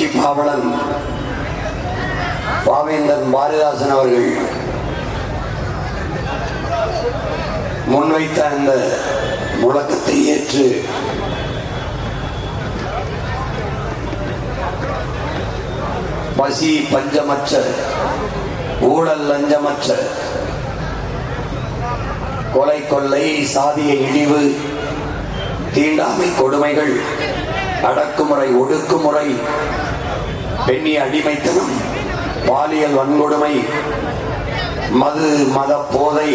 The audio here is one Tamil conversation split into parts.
புரட்சி பாவலன் பாவேந்தன் பாரதிதாசன் அவர்கள் முன்வைத்த அந்த முழக்கத்தை ஏற்று பசி பஞ்சமற்ற, ஊழல் லஞ்சமற்ற, கொலை கொள்ளை சாதிய இழிவு தீண்டாமை கொடுமைகள் அடக்குமுறை ஒடுக்குமுறை பெண்ணிய அடிமைத்தனம் பாலியல் வன்கொடுமை மது மத போதை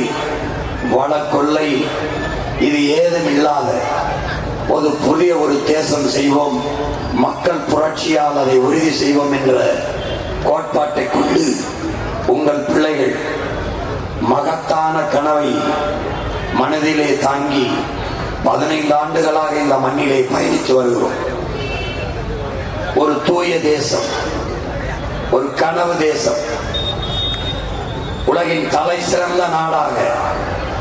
வளக்கொள்ளை இது ஏதும் இல்லாத புதிய ஒரு தேசம் செய்வோம், மக்கள் புரட்சியால் அதை உறுதி செய்வோம் என்ற கோட்பாட்டை கொண்டு உங்கள் பிள்ளைகள் மகத்தான கனவை மனதிலே தாங்கி 15 ஆண்டுகளாக இந்த மண்ணிலே பயணித்து வருகிறோம். ஒரு தூய தேசம், ஒரு கனவு தேசம், உலகின் தலை சிறந்த நாடாக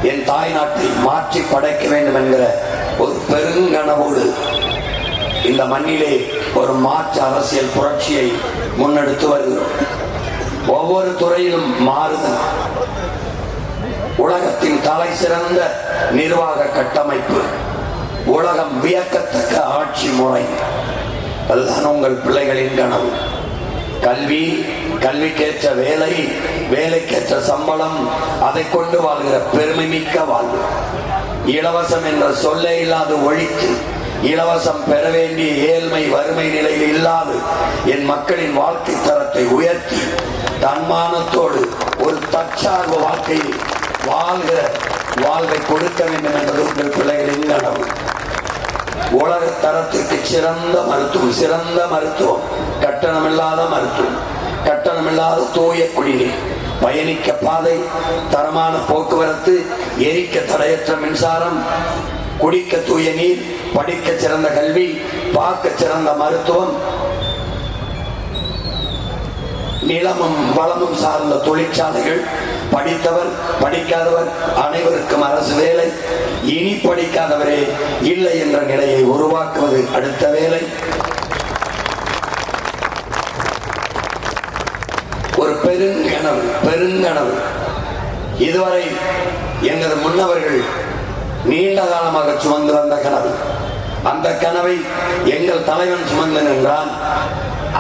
என் தாய் நாட்டை மாற்றி படைக்க வேண்டும் என்கிற ஒரு பெருங்கனவோடு இந்த மண்ணிலே ஒரு மாற்று அரசியல் புரட்சியை முன்னெடுத்து வருகிறோம். ஒவ்வொரு துறையிலும் மாறுதல், உலகத்தின் தலை சிறந்த நிர்வாக கட்டமைப்பு, உலகம் வியக்கத்தக்க ஆட்சி முறை, அதுதான் உங்கள் பிள்ளைகளின் கனவு. கல்வி, கல்விக்கேற்ற வேலை, வேலைக்கேற்ற சம்பளம், அதை கொண்டு வாழ்கிற பெருமை மிக்க வாழ்வு. இலவசம் என்ற சொல்லே இல்லாது ஒழித்து, இலவசம் பெற வேண்டிய ஏழ்மை வறுமை நிலையில் இல்லாது என் மக்களின் வாழ்க்கை தரத்தை உயர்த்தி தன்மானத்தோடு ஒரு தற்சார்பு வாழ்க்கையில் வாழ்கிற வாழ்வை கொடுக்க வேண்டும் என்பது உங்கள் பிள்ளைகளின் கனவு. உலக தரத்திற்கு சிறந்த மருத்துவம், சிறந்த மருத்துவம், கட்டணமில்லாத மருத்துவம், கட்டணமில்லாத தூய குடிநீர், பயணிக்க பாதை, தரமான போக்குவரத்து, எரிக்க தடையற்ற மின்சாரம், குடிக்க தூய நீர், படிக்க சிறந்த கல்வி, பார்க்க சிறந்த மருத்துவம், நிலமும் வளமும் சார்ந்த தொழிற்சாலைகள், படித்தவர் படிக்காதவர் அனைவருக்கும் அரசு வேலை, இனி படிக்காதவரே இல்லை என்ற நிலையை உருவாக்குவது அடுத்த வேலை. ஒரு பெருங்கனவு, பெருங்கனவு. இதுவரை எங்களது முன்னவர்கள் நீண்ட காலமாக சுமந்து வந்த கனவு. அந்த கனவை எங்கள் தலைவன் சுமந்து நின்றான்.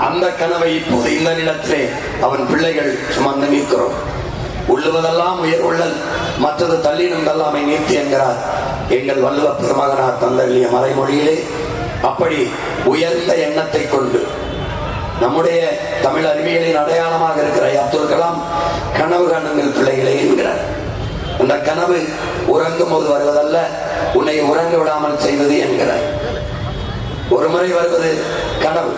அந்த கனவை இப்போது இந்த நிலத்திலே அவன் பிள்ளைகள் சுமந்து நிற்கிறோம். உள்ளுவதெல்லாம் உயர் உள்ளல், மற்றது தள்ளினும் தள்ளாமை நீர்த்தி என்கிறார் எங்கள் வள்ளுவ பெருமகனார் தந்தள்ளிய மறைமொழியிலே. அப்படி உயர்ந்த எண்ணத்தை கொண்டு நம்முடைய தமிழ் அறிவியலின் அடையாளமாக இருக்கிற அப்துல் கலாம் கனவு காணுங்கள் பிள்ளைகளே என்கிறார். அந்த கனவு உறங்கும் போது வருவதல்ல, உன்னை உறங்க விடாமல் செய்வது என்கிறார். ஒரு முறை வருவது கனவு,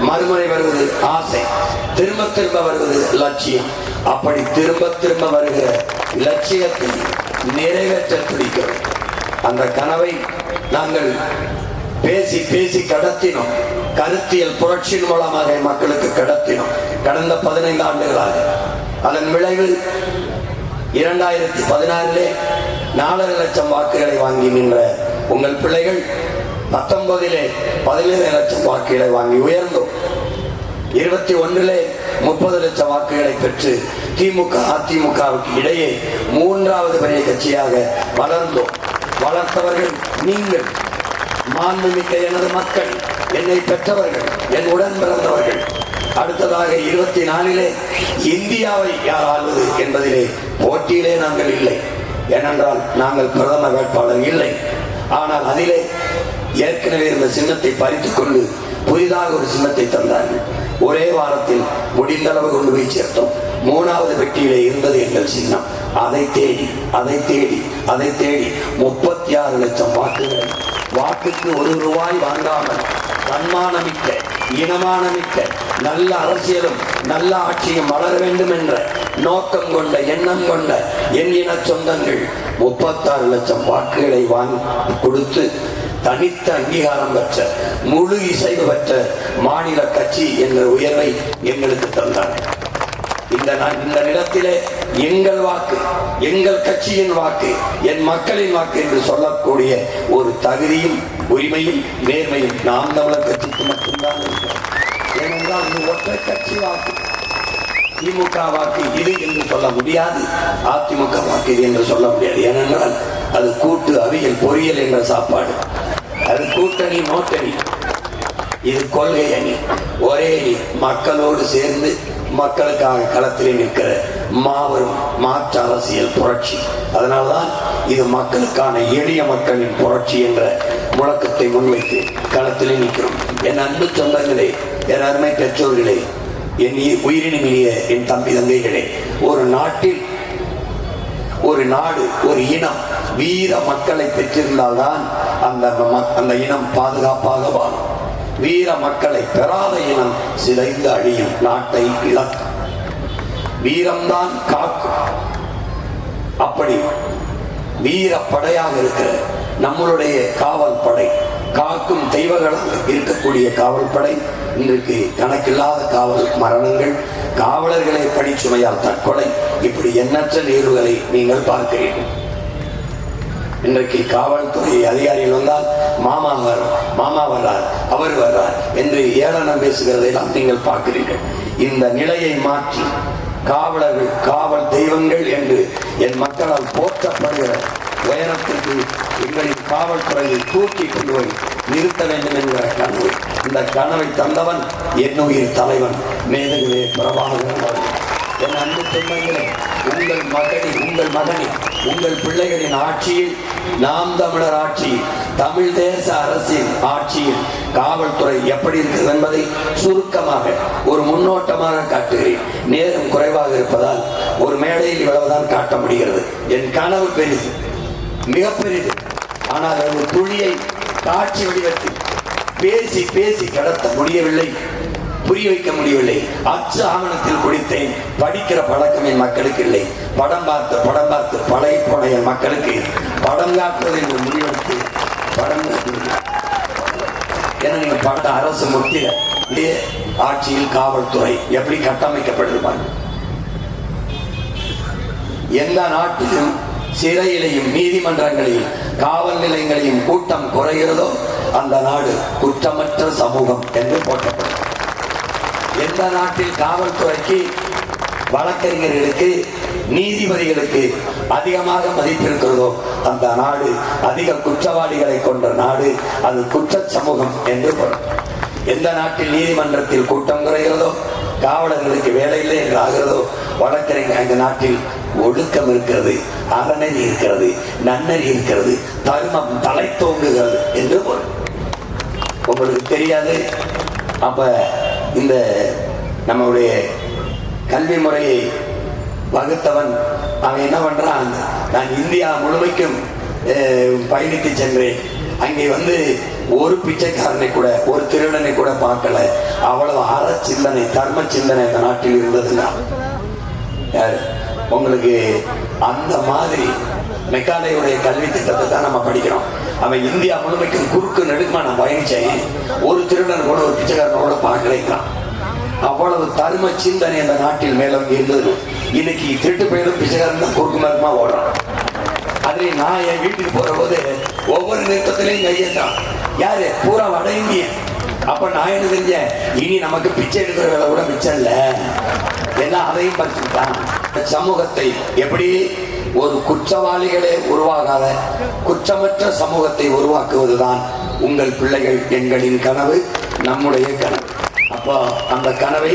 மறுமுறை வருவது ஆசை, திரும்ப திரும்ப வருவது லட்சியம். அப்படி திரும்ப திரும்ப வருகிற லட்சியத்தை நிறைவேற்ற துடிக்கிறோம். அந்த கனவை நாங்கள் பேசி பேசி கடத்தினோம். கருத்தியல் புரட்சியின் மூலமாக மக்களுக்கு கடத்தினோம் கடந்த 15 ஆண்டுகளாக. அதன் விளைவு 2016 4.5 லட்சம் வாக்குகளை வாங்கி நின்ற உங்கள் பிள்ளைகள் 19 17 லட்சம் வாக்குகளை வாங்கி உயர்ந்தோம். 21 30 லட்சம் வாக்குகளை பெற்று திமுக அதிமுகவுக்கு இடையே 3வது பெரிய கட்சியாக வளர்ந்தோம். வளர்த்தவர்கள் நீங்கள், மாண்புமிக்க எனது மக்கள், என்னை பெற்றவர்கள், என் உடன் பிறந்தவர்கள். அடுத்ததாக 24 இந்தியாவை யார் ஆள்வது என்பதிலே போட்டியிலே நாங்கள் இல்லை. ஏனென்றால் நாங்கள் பிரதம வேட்பாளர் இல்லை. ஆனால் அதிலே ஏற்கனவே இருந்த சின்னத்தை பறித்துக் கொண்டு புதிதாக ஒரு சின்னத்தை தந்தார்கள். ஒரே வாரத்தில் முடிந்த அளவு கொண்டு போய் சேர்த்தோம். 3வது பெட்டியிலே இருந்தது எங்கள் சின்னம். அதை தேடி 36 லட்சம் வாக்குகள், வாக்குக்கு 1 ரூபாய் வாங்காமல் தன்மானமிக்க, இனமானமிக்க, நல்ல அரசியலும் நல்ல ஆட்சியும் வளர வேண்டும் என்ற நோக்கம் கொண்ட, எண்ணம் கொண்ட என் இன சொந்தங்கள் 36 லட்சம் வாக்குகளை வாங்கி கொடுத்து தனித்த அங்கீகாரம் பெற்ற, முழு இசைவு பெற்ற மாநில கட்சி என்ற உயர்வை எங்களுக்கு தந்தார். இந்த நிலத்திலே எங்கள் வாக்கு, எங்கள் கட்சியின் வாக்கு, என் மக்களின் வாக்கு என்று சொல்லக்கூடிய ஒரு தகுதியும் உரிமையும் நேர்மையும் நாம் தமிழர் கட்சிக்கு மட்டும்தான் இருக்கிறோம். ஒற்றை கட்சி வாக்கு. திமுக வாக்கு இது என்று சொல்ல முடியாது, அதிமுக வாக்கு இது என்று சொல்ல முடியாது. ஏனென்றால் அது கூட்டு அவியல் பொறியல் என்ற சாப்பாடு. அது கூட்டணி நோட்டணி, இது கொள்கை அணி, ஒரே அணி. மக்களோடு சேர்ந்து மக்களுக்காக களத்திலே நிற்கிற மாபெரும் மாற்று அரசியல் புரட்சி. அதனால்தான் இது மக்களுக்கான எளிய மக்களின் புரட்சி என்ற முழக்கத்தை முன்வைத்து களத்திலே நிற்கிறோம். என் அன்பு சொந்தங்களே, என் அருமை பெற்றோர்களே, என் உயிரினுமினிய என் தம்பி தங்கைகளே, ஒரு நாட்டில் ஒரு நாடு, ஒரு இனம் வீர மக்களை பெற்றிருந்தால்தான் அந்த இனம் பாதுகாப்பாக வாழும். வீர மக்களை பெறாத இனம் சிதைந்து அழியும், நாட்டை இழக்கும். வீரம்தான் காக்கும். அப்படி வீரப்படையாக இருக்கிற நம்மளுடைய காவல் படை, காக்கும் தெய்வங்களாக இருக்கக்கூடிய காவல் படை இன்றைக்கு கணக்கில்லாத காவல் மரணங்கள், காவலர்களை பணிச்சுமையால் தற்கொலை, இப்படி எண்ணற்ற நிகழ்வுகளை நீங்கள் பார்க்கிறீர்கள். இன்றைக்கு காவல்துறை அதிகாரிகள் வந்தால் மாமா வர்றார், அவர் வர்றார் என்று ஏளனம் பேசுகிறதையெல்லாம் நீங்கள் பார்க்கிறீர்கள். இந்த நிலையை மாற்றி காவலர்கள் காவல் தெய்வங்கள் என்று என் மக்களால் போற்றப்படுகிற உயரத்திற்கு எங்களின் காவல்துறையை தூக்கி கொண்டு போய் நிறுத்த வேண்டும் என்கிற கனவு, இந்த கனவை தந்தவன் என்னுயிர் தலைவன் மேதகுவே பிரபாகரன். என் அன்பு சொந்தங்களே, உங்கள் மகனி உங்கள் பிள்ளைகளின் ஆட்சியில், நாம் தமிழர் ஆட்சியில், தமிழ் தேச அரசின் ஆட்சியில் காவல்துறை எப்படி இருக்கிறது என்பதை சுருக்கமாக ஒரு முன்னோட்டமாக காட்டுகிறேன். நேரம் குறைவாக இருப்பதால் ஒரு மேடையில் இவ்வளவுதான் காட்ட முடிகிறது. என் கனவு பெரிது, மிக பெரிது. ஆனால் ஒரு துளியை காட்சி வடிவத்தில் பேசி பேசி கடத்த முடியவில்லை, புரிய வைக்க முடியவில்லை. அச்சு ஆவணத்தில் குடித்தேன், படிக்கிற பழக்கம் என் மக்களுக்கு இல்லை. படம் பார்த்து பழைய போன என் மக்களுக்கு படம் காட்டுவது என்று முடிவெடுத்து படம் ஏன்னா நீங்க பட அரசு முத்திர ஆட்சியில் காவல்துறை எப்படி கட்டமைக்கப்படுவாங்க. எந்த நாட்டிலும் சிறையிலையும் நீதிமன்றங்களையும் காவல் நிலையங்களையும் கூட்டம் குறைகிறதோ அந்த நாடு குற்றமற்ற சமூகம் என்று போற்றப்படும். எந்த நாட்டில் காவல்துறைக்கு, வழக்கறிஞர்களுக்கு, நீதிபதிகளுக்கு அதிகமாக மதிப்பு இருக்கிறதோ அந்த நாடு அதிக குற்றவாளிகளை கொண்ட நாடு, அது குற்ற சமூகம் என்று பொருள். எந்த நாட்டில் நீதிமன்றத்தில் கூட்டம் குறைகிறதோ, காவலர்களுக்கு வேலை இல்லை என்று ஆகிறதோ, வழக்கறிஞர் அந்த நாட்டில் ஒழுக்கம் இருக்கிறது, அறநெறி இருக்கிறது, நன்னறி இருக்கிறது, தர்மம் தலை தோங்குகிறது என்று பொருள். உங்களுக்கு தெரியாது. அப்ப இந்த நம்முடைய கல்வி முறையை வகுத்தவன் அவன் என்ன பண்றான், நான் இந்தியா முழுமைக்கும் பயணித்து சென்றேன், அங்கே ஒரு பிச்சைக்காரனை கூட, ஒரு திருடனை கூட பார்க்கல, அவ்வளவு அற சிந்தனை, தர்ம சிந்தனை இந்த நாட்டில் இருந்ததுன்னா உங்களுக்கு அந்த மாதிரி மெக்காலையுடைய கல்வி திட்டத்தை தான் நம்ம படிக்கிறோம். அவன் இந்தியா முழுமைக்கும் குறுக்கு நெடுக்குமா நான் பயணிச்சேன், ஒரு திருடன் கூட ஒரு பிச்சைக்காரனோட பார்க்கலைங்கிறான். அவ்வளவு தர்ம சிந்தனை அந்த நாட்டில் மேலோங்கி இருந்தது. இன்னைக்கு திருட்டு போயிடும் பிச்சைக்காரன் தான் குறுக்கு மரமா ஓடுறான். அதுல நான் என் வீட்டுக்கு போற போது ஒவ்வொரு நிறுத்தத்திலையும் கையேற்றான். யாரு? பூரா வட இந்தியன். அப்ப நான் என்ன செஞ்சேன், இனி நமக்கு பிச்சை எடுக்கிற வேலை கூட மிச்சம் இல்ல, எல்லாம் அதையும் படிச்சுட்டான். சமூகத்தை எப்படி ஒரு குற்றவாளிகளே உருவாகாத குற்றமற்ற சமூகத்தை உருவாக்குவதுதான் உங்கள் பிள்ளைகள் எங்களின் கனவு, நம்முடைய கனவு. அப்போ அந்த கனவை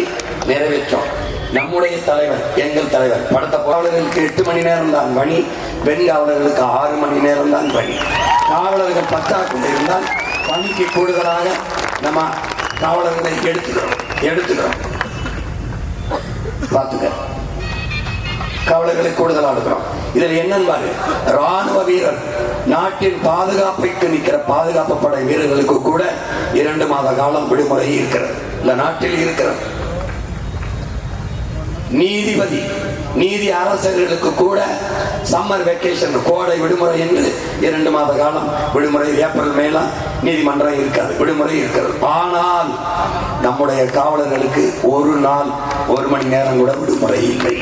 நிறைவேற்றோம். நம்முடைய தலைவர், எங்கள் தலைவர், படுத்த காவலர்களுக்கு 8 மணி நேரம் தான் பணி, பெண் காவலர்களுக்கு 6 மணி நேரம் தான் பணி. காவலர்கள் பற்றாக்குறை இருந்தால் பணிக்கு கூடுதலாக நம்ம காவலர்களை எடுத்துக்கிறோம். பார்த்துக்க, காவலர்களை கூடுதலாக எடுக்கிறோம். இதில் என்னன்னு, ராணுவ வீரர், நாட்டின் பாதுகாப்புக்கு நிற்கிற பாதுகாப்பு படை வீரர்களுக்கு கூட 2 மாத காலம் விடுமுறை இருக்கிறது, இந்த நாட்டில் இருக்கிறது. நீதிபதி, நீதி அரசர்களுக்கு கூட சம்மர் வெக்கேஷன், கோடை விடுமுறை என்று 2 மாத காலம் விடுமுறை, ஏப்ரல் மேல நீதிமன்றம் இருக்காது, விடுமுறை இருக்கிறது. ஆனால் நம்முடைய காவலர்களுக்கு ஒரு நாள் 1 மணி நேரம் கூட விடுமுறை இல்லை.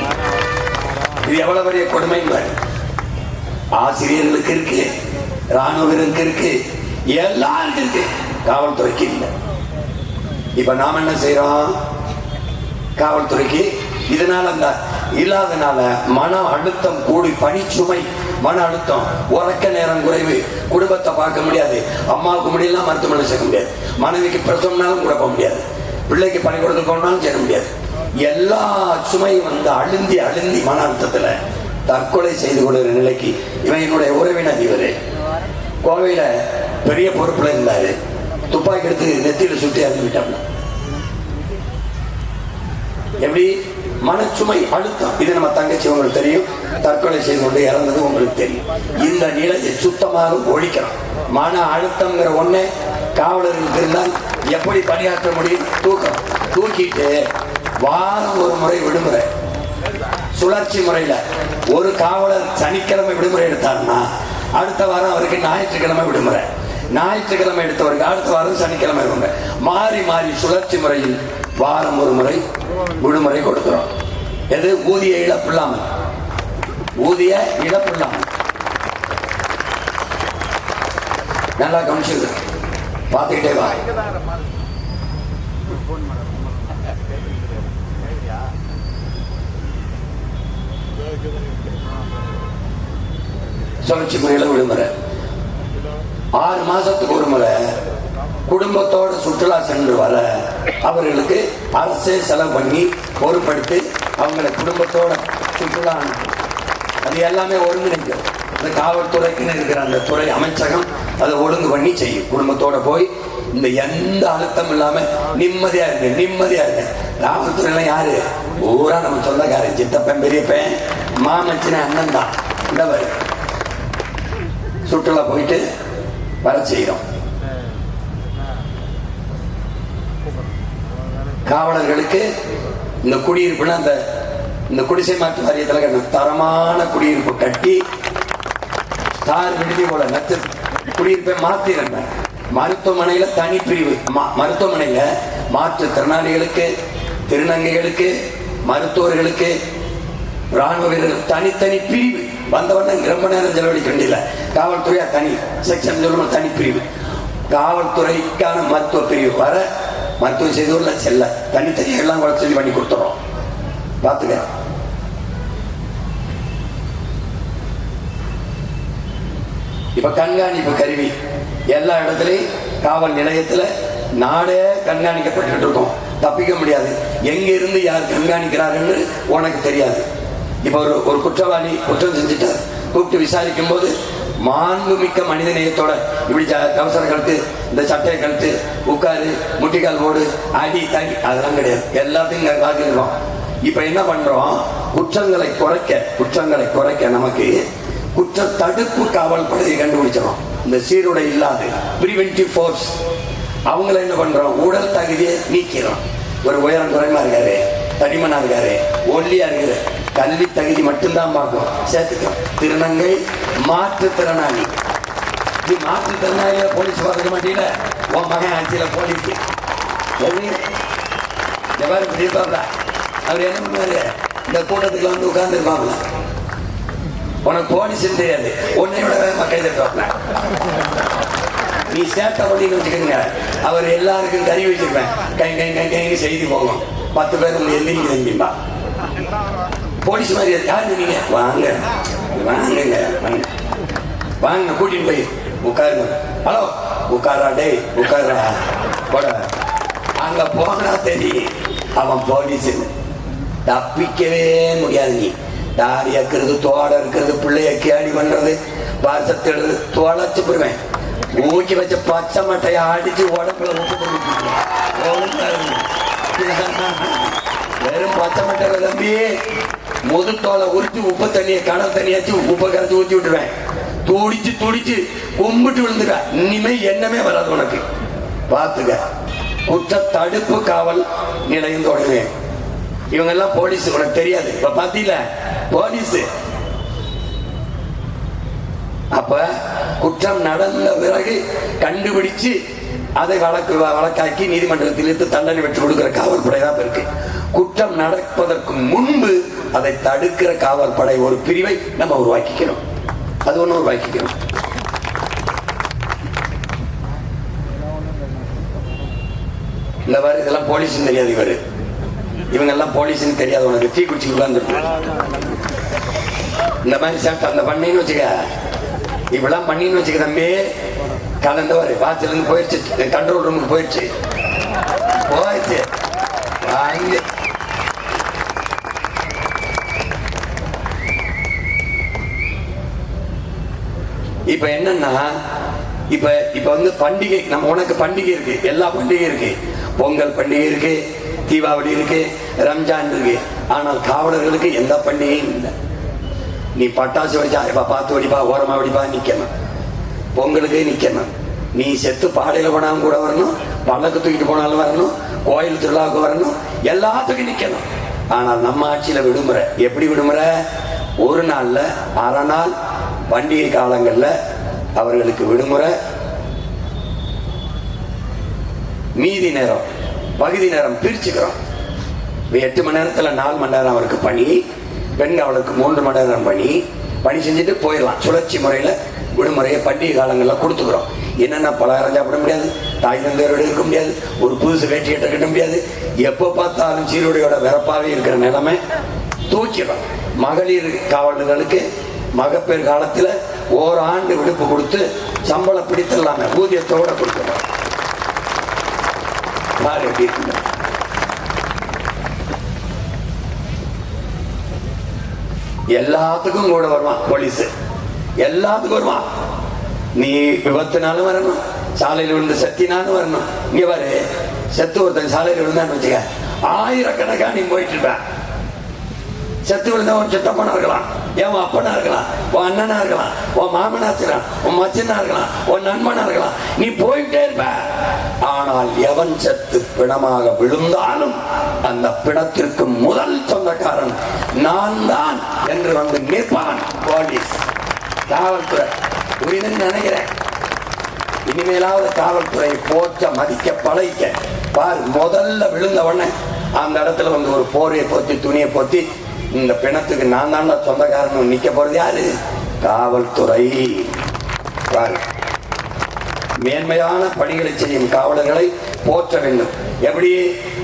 இது எவ்வளவு பெரிய கொடுமை. ஆசிரியர்களுக்கு இருக்கு, ராணுவருக்கு இருக்கு, எல்லாருக்கும் இருக்கு, காவல்துறைக்கு இல்லை. இப்ப நாம என்ன செய்யறோம், காவல்துறைக்கு. இதனால அந்த இல்லாதனால மன அழுத்தம் கூடி, பணிச்சுமை, மன அழுத்தம், உறக்க நேரம் குறைவு, குடும்பத்தை பார்க்க முடியாது, அம்மாவுக்கு முடியலாம் மருத்துவமனை சேர்க்க முடியாது, மனைவிக்கு பிரசவம்னாலும் கூட போக முடியாது, பிள்ளைக்கு பள்ளிக்கூடத்துக்கு போனாலும் சேர முடியாது. எல்லா சுமையும் வந்து அழுந்தி அழுந்தி மன அழுத்தத்துல தற்கொலை செய்து கொள்கிற நிலைக்கு இவன் என்னுடைய உறவினர். இவரு கோவையில பெரிய பொறுப்புல இருந்தாரு. துப்பாக்கி எடுத்து நெத்தியில சுட்டி இறந்து விட்டாங்க. எப்படி மனச்சுமை அழுத்தம். இது நம்ம தங்கச்சி உங்களுக்கு தெரியும், தற்கொலை செய்து கொண்டு இறந்தது உங்களுக்கு தெரியும். இந்த நிலையை சுத்தமாக ஒழிக்கணும். மன அழுத்தம்ங்கிற ஒண்ணே காவலர்களுக்கு இருந்தால் எப்படி பணியாற்ற முடியும்? தூக்கம். தூக்கிட்டு வாரம் ஒரு முறை விடுமுறை, சுழற்சி முறையில. ஒரு காவலர் சனிக்கிழமை விடுமுறை எடுத்தாருன்னா அடுத்த வாரம் அவருக்கு ஞாயிற்றுக்கிழமை விடுமுறை, ஞாயிற்றுக்கிழமை எடுத்தவருக்கு அடுத்த வாரம் சனிக்கிழமை விடுமுறை, மாறி மாறி சுழற்சி முறையில் வாரம் ஒரு முறை விடுமுறை கொடுக்கிறோம். எது? ஊதிய இழப்பு இல்லாமல், ஊதிய இழப்பு இல்லாமல். நல்லா கவனிச்சு பார்த்துக்கிட்டே வா. சுழற்சி முறையில விடுமுறை 6 மாசத்துக்கு ஒரு முறை குடும்பத்தோட சுற்றுலா சென்று வர அவர்களுக்கு அரசே செலவு பண்ணி பொறுப்படுத்தி அவங்களை குடும்பத்தோட சுற்றுலா, அது எல்லாமே ஒருங்கிணைக்கும். இந்த காவல்துறைக்குன்னு இருக்கிற அந்த துறை அமைச்சகம் அதை ஒழுங்கு பண்ணி செய்யும். குடும்பத்தோட போய் இந்த எந்த அழுத்தம் இல்லாம நிம்மதியா இருக்கு, நிம்மதியா இருக்கு. காவல்துறையில யாரு? ஊரா நம்ம சொந்தக்காரன், சித்தப்பன், பெரியப்பன், மாமச்சின அண்ணன் தான். இந்த மாதிரி சுற்றுலா போயிட்டு வர செய்யறோம். காவலர்களுக்கு இந்த குடியிருப்புனா அந்த இந்த குடிசை மாற்று வாரியத்தில் கட்டணும். தரமான குடியிருப்பு கட்டி ஸ்டார் விடுதி போல நச்சு குடியிருப்பை மாத்திரங்க. மருத்துவமனையில தனி பிரிவு, மருத்துவமனையில மாற்றுத்திறனாளிகளுக்கு, திருநங்கைகளுக்கு, மருத்துவர்களுக்கு, ராணுவ வீரர்கள் தனித்தனி பிரிவு. வந்தவன ரொம்ப நேரம் செலவழிக்க வேண்டியதில்லை. காவல்துறையா தனி செக்ஷன் சொல்லணும், தனி பிரிவு. காவல்துறைக்கான மருத்துவ பிரிவு வர மருத்துவ செய்தூர்ல செல்ல தனித்தனியாக எல்லாம் கூட சொல்லி பண்ணி கொடுத்துறோம். பார்த்துக்க. இப்ப கண்காணிப்பு கருவி எல்லா இடத்துலையும் காவல் நிலையத்துல நாடே கண்காணிக்கப்பட்டு இருக்கோம். தப்பிக்க முடியாது. எங்க இருந்து யார் கண்காணிக்கிறாருன்னு உனக்கு தெரியாது. இப்ப ஒரு குற்றவாளி குற்றம் செஞ்சுட்டார், கூப்பிட்டு விசாரிக்கும் போது மாண்புமிக்க மனித நேயத்தோட இப்படி கவசர கழுத்து, இந்த சட்டையை கழுத்து, உட்காரு, முட்டிக்கால் போடு, அடி தடி, அதெல்லாம் கிடையாது. எல்லாத்தையும் காத்திருக்கோம். இப்ப என்ன பண்றோம்? குற்றங்களை குறைக்க நமக்கு குற்ற தடுப்பு காவல் படையை கண்டுபிடிச்சிடும். இந்த சீருடை இல்லாத பிரிவென்டிவ் ஃபோர்ஸ் அவங்கள என்ன பண்றோம்? உடல் தகுதியை நீக்கிறோம். ஒரு உயரம் குறைமா இருக்காரு, தடிமனா இருக்காரு, ஒல்லியா இருக்காரு, கல்வி தகுதி மட்டும்தான் பார்க்கும், சேர்த்துக்கிறோம். திருநங்கை, மாற்றுத்திறனாளி. நீ மாற்றுத்திறனாளியில போலீஸ் பார்க்க மாட்டீங்க. உன் மகன் ஆட்சியில போலீஸ் அவர் என்ன பண்ணுவாரு? இந்த கூட்டத்துக்கு வந்து உட்கார்ந்து இருப்பாங்கள. உனக்கு போலீஸ் தெரியாது, உன்னையோட மக்கள் தட்டுவாங்க. நீ சேட்டை பண்ணின்னு வச்சுக்கோங்க, அவர் எல்லாருக்கும் கறி வச்சிருப்பேன், கை கை கை கை செய்தி போகும். 10 பேர் உங்களை எந்திரிக்க தம்பிப்பா. போலீஸ் மாதிரி யாரு நீங்க? வாங்க வாங்க வாங்க, கூட்டிட்டு போய் உட்காருங்க. ஹலோ உட்காரா, டே உட்காரா, போட. அங்க போனா தெரியும் அவன் போலீஸ். தப்பிக்கவே முடியாது. நீ தாடி இருக்கிறது, தோட இருக்கிறது, பிள்ளைய கேடி பண்றது, வருஷத்து தொலைச்சு போடுவேன். ஊக்கி வச்ச பச்சை மட்டையை அடிச்சு உடம்புல வெறும் பச்சை மட்டை தம்பி, முதுத்தோலை உரிச்சு உப்பு தண்ணியை, கடல் தண்ணியாச்சு உப்பை கரைச்சி ஊற்றி விட்டுருவேன். துடிச்சு கும்பிட்டு விழுந்துக்க. இனிமே எண்ணமே வராது உனக்கு. பார்த்துக்க. குற்ற தடுப்பு காவல் நிலையம் தொடங்க. இவங்க எல்லாம் போலீஸ், உனக்கு தெரியாது. இப்ப பாத்தீங்கள போலீஸ். அப்ப குற்றம் நடந்த பிறகு கண்டுபிடிச்சு அதை வழக்காக்கி நீதிமன்றத்தில் இருந்து தண்டனை பெற்று கொடுக்கிற காவல் படை தான் இருக்கு. குற்றம் நடப்பதற்கு முன்பு அதை தடுக்கிற காவல் படை ஒரு பிரிவை நம்ம உருவாக்கிக்கிறோம். அது ஒண்ணு உருவாக்கிக்கிறோம். இந்த மாதிரி இதெல்லாம் போலீஸ் தெரியாது. இவரு இவங்க எல்லாம் போலீஸ்ன்னு தெரியாது உனக்கு, டீ குடிச்சு உட்காந்துருக்கு. இந்த மாதிரி சாப்பிட்டு அந்த பண்ணின்னு வச்சுக்க, இப்பெல்லாம் பண்ணின்னு வச்சுக்க தம்பி, கலந்தவர் வாட்சில இருந்து போயிடுச்சு, கண்ட்ரோல் ரூமுக்கு போயிடுச்சு. இப்ப என்னன்னா, இப்ப இப்ப வந்து பண்டிகை, நம்ம உனக்கு பண்டிகை இருக்கு, எல்லா பண்டிகை இருக்கு, பொங்கல் பண்டிகை இருக்கு, தீபாவளி இருக்கு, ரம்ஜான் இருக்கு. ஆனால் காவலர்களுக்கு எந்த பண்டிகையும் இல்லை. நீ பட்டாசு வெடிச்சா பார்த்து வெடிப்பா, ஓரமா வெடிப்பா, நிக்கணும். பொங்கலுக்கு நிக்கணும். நீ செத்து பாடையில போனாலும் கூட வரணும், பல்லக்கு தூக்கிட்டு போனாலும் வரணும், கோயில் திருவிழாவுக்கு வரணும், எல்லாத்துக்கும் நிக்கணும். ஆனால் நம்ம ஆட்சியில விடுமுறை. எப்படி விடுமுறை? ஒரு நாள்ல அரை நாள் பண்டிகை காலங்கள்ல அவர்களுக்கு விடுமுறை, மீதி நேரம் பகுதி நேரம் பிரிச்சுக்கிறோம். 8 மணி நேரத்துல 4 மணி நேரம் அவருக்கு பணி, பெண் அவளுக்கு 3 மணி நேரம் பணி செஞ்சுட்டு போயிடலாம். சுழற்சி முறையில விடுமுறையை பண்டிகை காலங்களில் கொடுத்துக்கிறோம். என்னென்ன பலகாரம் சாப்பிட முடியாது, தாய் தந்தையரோட இருக்க முடியாது, ஒரு புதுசு வேட்டியை கட்ட முடியாது, எப்போ பார்த்தாலும் சீருடையோட வெறப்பாவே இருக்கிற நிலைமை தூக்கிடும். மகளிர் காவலர்களுக்கு மகப்பேறு காலத்துல ஓராண்டு விடுப்பு கொடுத்து சம்பளம் பிடித்தலாம ஊதியத்தோட கொடுத்துருவோம். எல்லாத்துக்கும் கூட வருவான் போலீஸ், எல்லாத்துக்கும் வருவான். நீ விபத்துனாலும் வரணும், சாலையில் விழுந்து செத்தினாலும் வரணும். இங்க பாரு, செத்து ஒருத்தன் சாலையில் விழுந்தான்னு வச்சுக்க, ஆயிரக்கணக்கா நீ போயிட்டு இருப்ப. செத்து விழுந்தா உன் சித்தப்பனா இருக்கலாம், என் அப்பனா இருக்கலாம், உன் அண்ணனா இருக்கலாம், உன் மாமனா இருக்கலாம், உன் மச்சனா இருக்கலாம், உன் நண்பனா இருக்கலாம், நீ போயிட்டே இருப்ப. ஆனால் எவன் செத்து பிணமாக விழுந்தாலும் அந்த பிணத்திற்கு முதல் சொந்தக்காரன் நான் தான் என்று வந்து நிற்பான் போலீஸ், காவல்துறை. புரியுதுன்னு நினைக்கிறேன். இனிமேலாவது காவல்துறையை போற்ற மதிக்க பழகிக்க பார். முதல்ல விழுந்தவன அந்த இடத்துல வந்து ஒரு போரையை போத்தி துணியை போத்தி இந்த பிணத்துக்கு நான் தான் சொந்தக்காரன் நிக்க போறது யாரு? காவல்துறை. பாரு, மேன்மையான பணிகளை செய்யும் காவலர்களை போற்ற வேண்டும். எப்படி?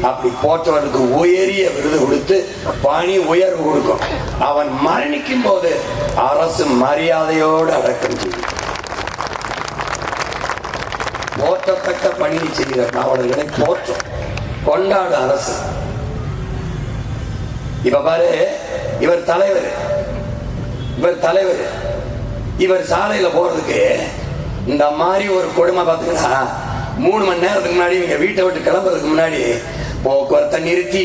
அப்படி போற்றவர்களுக்கு உயரிய விருது கொடுத்து பணி உயர்வு கொடுக்கும். அவன் மரணிக்கும் போது அரசு மரியாதையோடு அடக்கம் செய்யும். போற்றத்தக்க பணியை செய்கிற காவலர்களை போற்றும், கொண்டாடு அரசு. இப்ப பாரு, இவர் தலைவர், இவர் சாலையில போறதுக்கு இந்த மாதிரி ஒரு கொடுமை பார்த்துக்கிட்டா 3 மணி நேரத்துக்கு முன்னாடி இவங்க வீட்டை விட்டு கிளம்புறதுக்கு முன்னாடி போக்குவரத்தை நிறுத்தி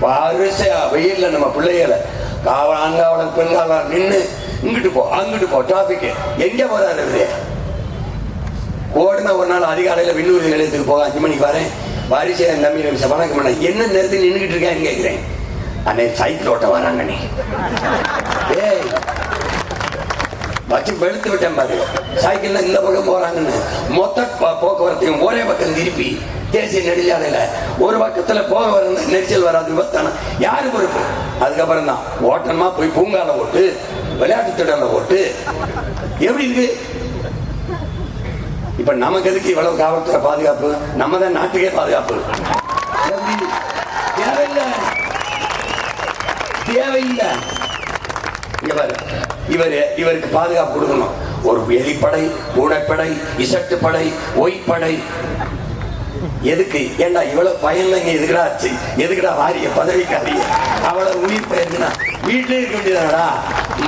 வரிசையா வெயில்ல நம்ம பிள்ளைகளை ஆண்காவலர் பெண்காவலர் நின்று இங்கிட்டு போ அங்கிட்டு போ, டிராபிக் எங்க போறாரு இவரு? ஓடுன ஒரு நாள் அதிகாலையில விண்ணூர்தி நிலையத்துக்கு போக 5 மணிக்கு வரேன், வரிசையா நம்பி வணக்கம் பண்ண, என்ன நேரத்தில் நின்றுகிட்டு இருக்கேன்னு கேட்கிறேன். அன்னை சைக்கிள் ஓட்ட வராங்க, நீ வச்சு வெளுத்து விட்டேன் பாரு. சைக்கிள்ல இந்த பக்கம் போறாங்கன்னு மொத்த போக்குவரத்தையும் ஒரே பக்கம் திருப்பி தேசிய நெடுஞ்சாலையில ஒரு பக்கத்துல போக வர நெரிசல் வராது, விபத்தான யாரு பொறுப்பு? அதுக்கப்புறம் தான் ஓட்டமா போய் பூங்கால ஓட்டு, விளையாட்டு திடல ஓட்டு. எப்படி இருக்கு? இப்ப நமக்கு எதுக்கு இவ்வளவு காவல்துறை பாதுகாப்பு? நம்ம தான் நாட்டுக்கே பாதுகாப்பு. தேவையில்லை. இவருக்கு பாதுகாப்பு கொடுக்கணும். ஒரு எலிப்படை, பூனைப்படை, இசட்டு படை, ஒய்படை. எதுக்கு? ஏண்டா இவ்வளவு பயன்லைங்க? எதுக்குடா வாரிய பதவிக்காரிய அவ்வளவு உயிர் பயிருக்குன்னா வீட்டிலே இருக்க வேண்டியதாடா.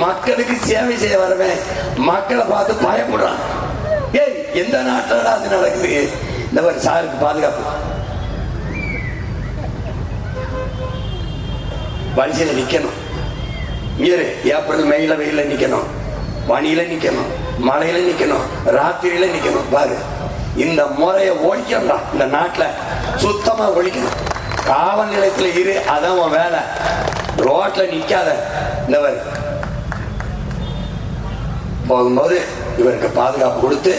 மக்களுக்கு சேவை செய்ய வரவேன், மக்களை பார்த்து பயப்படுறான். ஏய், எந்த நாட்டிலடா அது நடக்குது? இந்த மாதிரி சாருக்கு பாதுகாப்பு. வரிசையில நிக்கணும். ஏப்ரல் மேல வெயில நிக்கணும், பனியில நிக்கணும், மழையில நிக்கணும், ராத்திரியில நிக்கணும். பாரு, இந்த முறையை ஒழிக்கணும். இந்த நாட்டுல சுத்தமா ஒழிக்கணும். காவல் நிலையத்துல இரு, அதான் வேலை. ரோட்ல நிக்காத. இந்த போகும்போது இவருக்கு பாதுகாப்பு கொடுத்து,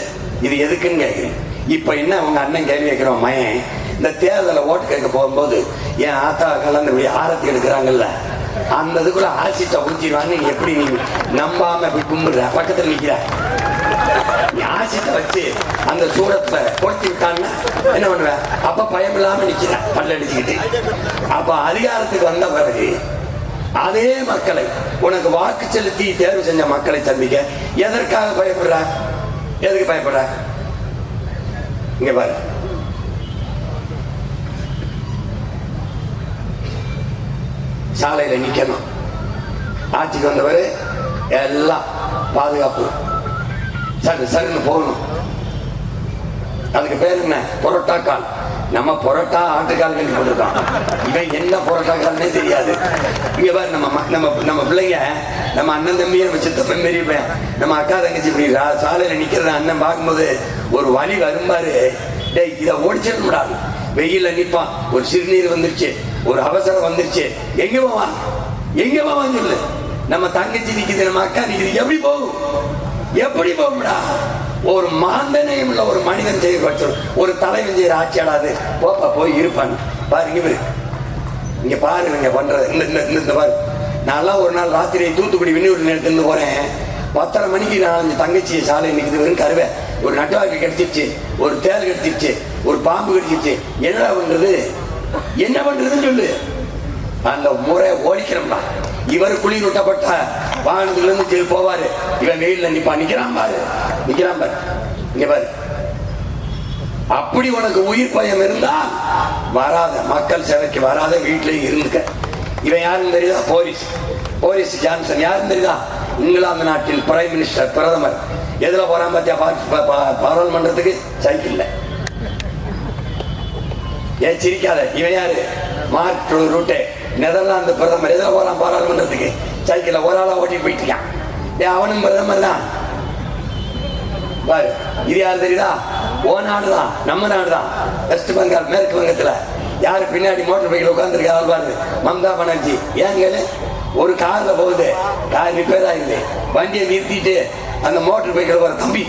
இது எதுக்குன்னு கேட்கிறேன். இப்ப என்ன உங்க அண்ணன் கேள்வி கேட்கிறோம், மயன் இந்த தேர்தலை ஓட்டு கேட்க போகும்போது என் ஆத்தா கலந்து ஆரத்தி எடுக்கிறாங்கல்ல, அந்த இதுக்குள்ள ஆசிட்ட ஊற்றிடுவாங்க. எப்படி நீ நம்பாம போய் கும்பிடுற? பக்கத்தில் நிற்கிற நீ ஆசிட்ட வச்சு அந்த சூடத்துல கொடுத்து விட்டான்னா என்ன பண்ணுவேன்? அப்ப பயம் இல்லாம நிக்கிறேன் பல்ல அடிச்சுக்கிட்டு. அப்ப அதிகாரத்துக்கு வந்த பிறகு அதே மக்களை, உனக்கு வாக்கு செலுத்தி தேர்வு செஞ்ச மக்களை சந்திக்க எதற்காக பயப்படுற? எதுக்கு பயப்படுற? இங்க பாரு, சாலையில நிக்கணும். ஆட்சிக்கு வந்தவர் எல்லாம் பாதுகாப்பு சரி சரின்னு போகணும். அதுக்கு பேர் என்ன? புரோட்டோக்கால். நம்ம புரோட்டா ஆட்டுக்கால் கேள்விப்பட்டிருக்கோம். இவன் என்ன புரோட்டோக்கால்னே தெரியாது. இங்க பாரு, நம்ம பிள்ளைங்க, நம்ம அண்ணன் தம்பியை நம்ம சித்தப்ப பெரியப்பேன், நம்ம அக்கா தங்கச்சி இப்படி சாலையில நிக்கிறத அண்ணன் பார்க்கும்போது ஒரு வலி வரும்பாரு. டேய், இதை ஓடிச்சிட வெயில நிப்பான். ஒரு சிறுநீர் வந்துருச்சு, ஒரு அவசரம் வந்துருச்சு, எங்க போவான்? எங்க போவான்னு சொல்லு. நம்ம தங்கச்சி நிக்குது, நம்ம அக்கா நிக்குது, எப்படி போகும்? எப்படி போகும்டா? ஒரு மாந்தனையும் உள்ள ஒரு மனிதன் செய்ய வச்சு ஒரு தலைவன் செய்யற ஆட்சியாடாது. போப்பா போய் இருப்பான். பாருங்க இங்க பாரு, இங்க பண்றது இந்த பாரு. நான்லாம் ஒரு நாள் ராத்திரி தூத்துக்குடி விண்ணூர் நிலையத்திலிருந்து போறேன். 10:30 மணிக்கு நான் தங்கச்சி சாலை நிக்குது, வெறும் கருவை. ஒரு நட்டுவாக்கு கிடைச்சிருச்சு, ஒரு தேல் கிடைச்சிருச்சு, ஒரு பாம்பு கிடைச்சிருச்சு. என்னடா பண்றது? என்ன பண்றதுன்னு சொல்லு. அந்த முறை ஓடிக்கிறோம்டா. இவர் குளிர் விட்டப்பட்ட வாகனத்துல இருந்து போவாரு, இவன் வெயில்ல நிக்கிறான் பாரு. இங்க பாரு, அப்படி உனக்கு உயிர் பயம் இருந்தா வராத, மக்கள் சேவைக்கு வராத, வீட்டிலேயே இருந்துக்க. இவன் யாருன்னு தெரியுதா? Boris Johnson. யாருன்னு தெரியுதா? இங்கிலாந்து நாட்டின் பிரைம் மினிஸ்டர், பிரதமர். எதுல போறான் பாத்தியா? பாராளுமன்றத்துக்கு சைக்கிள்ல. ஏன் சிரிக்காத? இவன் யாரு? மார்க் ரூட்டே, நெதர்லாந்து பிரதமர். எதுல போறான்? பாராளுமன்றத்துக்கு சைக்கிள்ல. ஒரு ஆளா ஓட்டிட்டு போயிட்டு இருக்கான். அவனும் பிரதமர் தான் பாரு. இது யாரு தெரியுதா? ஓ நாடுதான், நம்ம நாடுதான், வெஸ்ட் பெங்கால், மேற்கு வங்கத்துல. யாரு பின்னாடி மோட்டர் பைக்கில் உட்கார்ந்துருக்கா பாரு? மம்தா பானர்ஜி. ஏங்க ஒரு கார்ல போகுது, கார் ரிப்பேர் ஆகுது, வண்டியை நிறுத்திட்டு அந்த மோட்டர் பைக்கில் போற தம்பி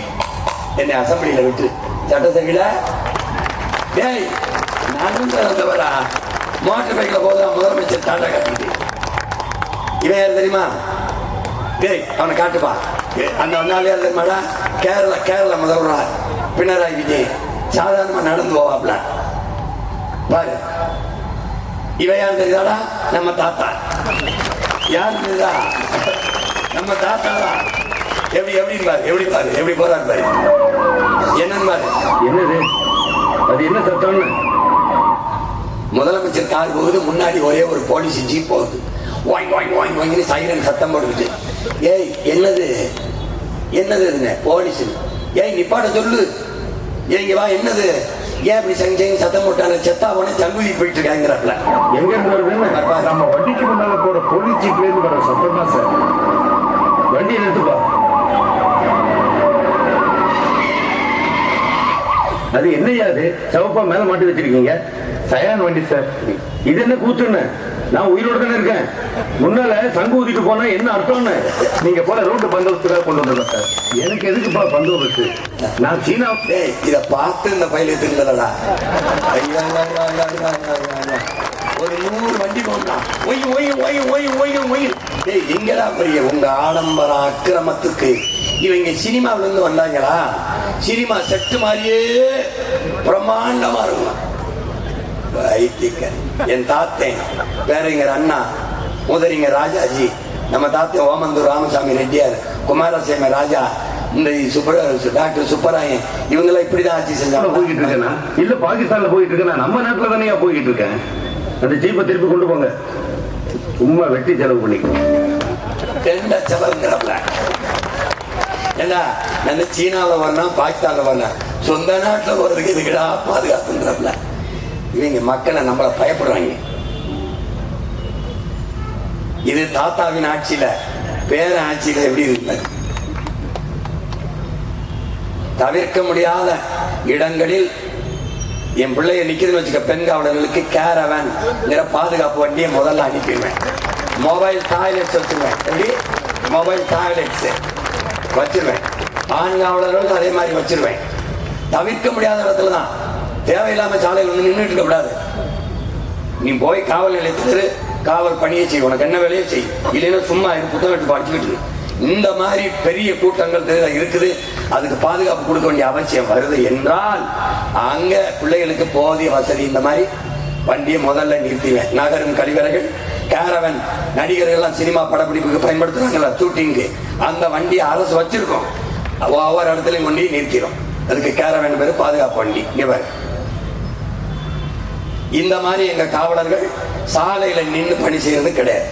என்னை அசம்பிளியில விட்டு சட்டசபையில, டேய் நான் வந்தவரா மோட்டர் பைக்கில் போதா முதலமைச்சர் டாட்டா காட்டிட்டு. இவன் யாரு தெரியுமா? டேய் அவனை காட்டுப்பா. அந்த ஒன்னாலே மாடா கேரளா முதல்வர் பினராயி விஜய் சாதாரணமா நடந்து போவாப்ல பாரு. இவன் யாரு தெரியுதாடா? நம்ம தாத்தா. யாரு தெரியுதா? நம்ம தாத்தா தான். எப்படி பாரு, எப்படி போறாரு பாரு. என்னன்னு பாரு. என்னது அது? என்ன சத்தம்னு? முதலமைச்சர் கார் போகுது, முன்னாடி ஒரே ஒரு போலீஸ் ஜீப் போகுது. வாங்கி சைரன் சத்தம் போடுது. ஏய் என்னது போலீஸ்? ஏய் நிப்பாட்ட சொல்லு. ஏங்க வா, என்னது? ஏன் இப்படி செஞ்சேன்னு சத்தம் போட்டாங்க. செத்தா உடனே சங்குதி போயிட்டு இருக்காங்கிறப்பல. எங்க இருந்து வருதுன்னு நம்ம வண்டிக்கு முன்னால போற போலீஸ் ஜீப்ல இருந்து வர சத்தம் தான் சார். வண்டியை நிறுத்துப்பா. அது என்னையா? அது சவப்பா மேல மாட்டி வச்சிருக்கீங்க. சயான் வண்டி சார். இது என்ன கூத்துன்னு? நான் உயிரோட தானே இருக்கேன். முன்னால சங்கு ஊதிட்டு போனா என்ன அர்த்தம்னு நீங்க போல ரோட்டு பந்தோபஸ்துக்காக கொண்டு வந்தேன் சார். எனக்கு எதுக்குப்பா பந்தோபஸ்து? நான் சீனா இத பார்த்து இந்த பயில திருந்தலடா. ஒரு 100 வண்டி போனா எங்கடா பெரிய உங்க ஆடம்பர அக்கிரமத்துக்கு இவங்க சினிமாவில இருந்து வந்தாங்களா? சினிமா செட்டு மாதிரியே பிரம்மாண்டமா இருக்கும். என் தாத்தன் பேரறிஞர் அண்ணா, முதறிஞர் ராஜாஜி, நம்ம தாத்தன் ஓமந்தூர் ராமசாமி ரெட்டியார், குமாரசாமி ராஜா, இந்த டாக்டர் சுப்பராயன், இவங்கெல்லாம் இப்படிதான் ஆட்சி செஞ்சாங்க. போய்கிட்டு இருக்கேன் இல்ல பாகிஸ்தான்ல போயிட்டு இருக்கேன். நம்ம நாட்டுல தானே போய்கிட்டு இருக்கேன். அந்த ஜீப்பை திருப்பி கொண்டு போங்க. சும்மா வெட்டி செலவு பண்ணிக்கணும். செலவுங்கிறப்பல ஏன்னா நான் சீனாவில் வரணும், பாகிஸ்தான்ல வரணும், சொந்த நாட்டில் போறதுக்கு இதுக்கிடா பாதுகாப்புங்கிறப்பல. இவங்க மக்களை நம்மள பயப்படுறாங்க. இது தாத்தாவின் ஆட்சியில, பேர ஆட்சியில எப்படி இருந்தது? தவிர்க்க முடியாத இடங்களில் என் பிள்ளைய நிக்கிறதுன்னு வச்சுக்க, பெண் காவலர்களுக்கு கேரவன் பாதுகாப்பு வண்டியை முதல்ல அனுப்பிடுவேன். மொபைல் டாய்லெட்ஸ் வச்சிருவேன். எப்படி? மொபைல் டாய்லெட்ஸ் வச்சிருவேன். ஆண் காவலர்களுக்கு அதே மாதிரி வச்சிருவேன். தவிர்க்க முடியாத இடத்துல தான், தேவையில்லாம சாலையில் வந்து நின்றுட்டு இருக்க கூடாது. நீ போய் காவல் நிலையத்துக்கு காவல் பணியை செய், உனக்கு என்ன வேலையை செய். இல்லைன்னா சும்மா புத்தகம் எடுத்து படிச்சுக்கிட்டு. இந்த மாதிரி பெரிய கூட்டங்கள் இருக்குது. அதுக்கு பாதுகாப்பு கொடுக்க வேண்டிய அவசியம் வருது என்றால் அங்க பிள்ளைகளுக்கு போதிய வசதி இந்த மாதிரி வண்டியை முதல்ல நிறுத்திவேன். நகரும் கழிவறைகள், கேரவன், நடிகர்கள்லாம் சினிமா படப்பிடிப்புக்கு பயன்படுத்துறாங்களா ஷூட்டிங்கு, அந்த வண்டியை அரசு வச்சிருக்கோம். ஒவ்வொரு இடத்துலையும் கொண்டு நிறுத்திடும். அதுக்கு கேரவன் பேரு, பாதுகாப்பு வண்டி. இவர் இந்த மாதிரி எங்க காவலர்கள் சாலையில நின்று பணி செய்யறது கிடையாது.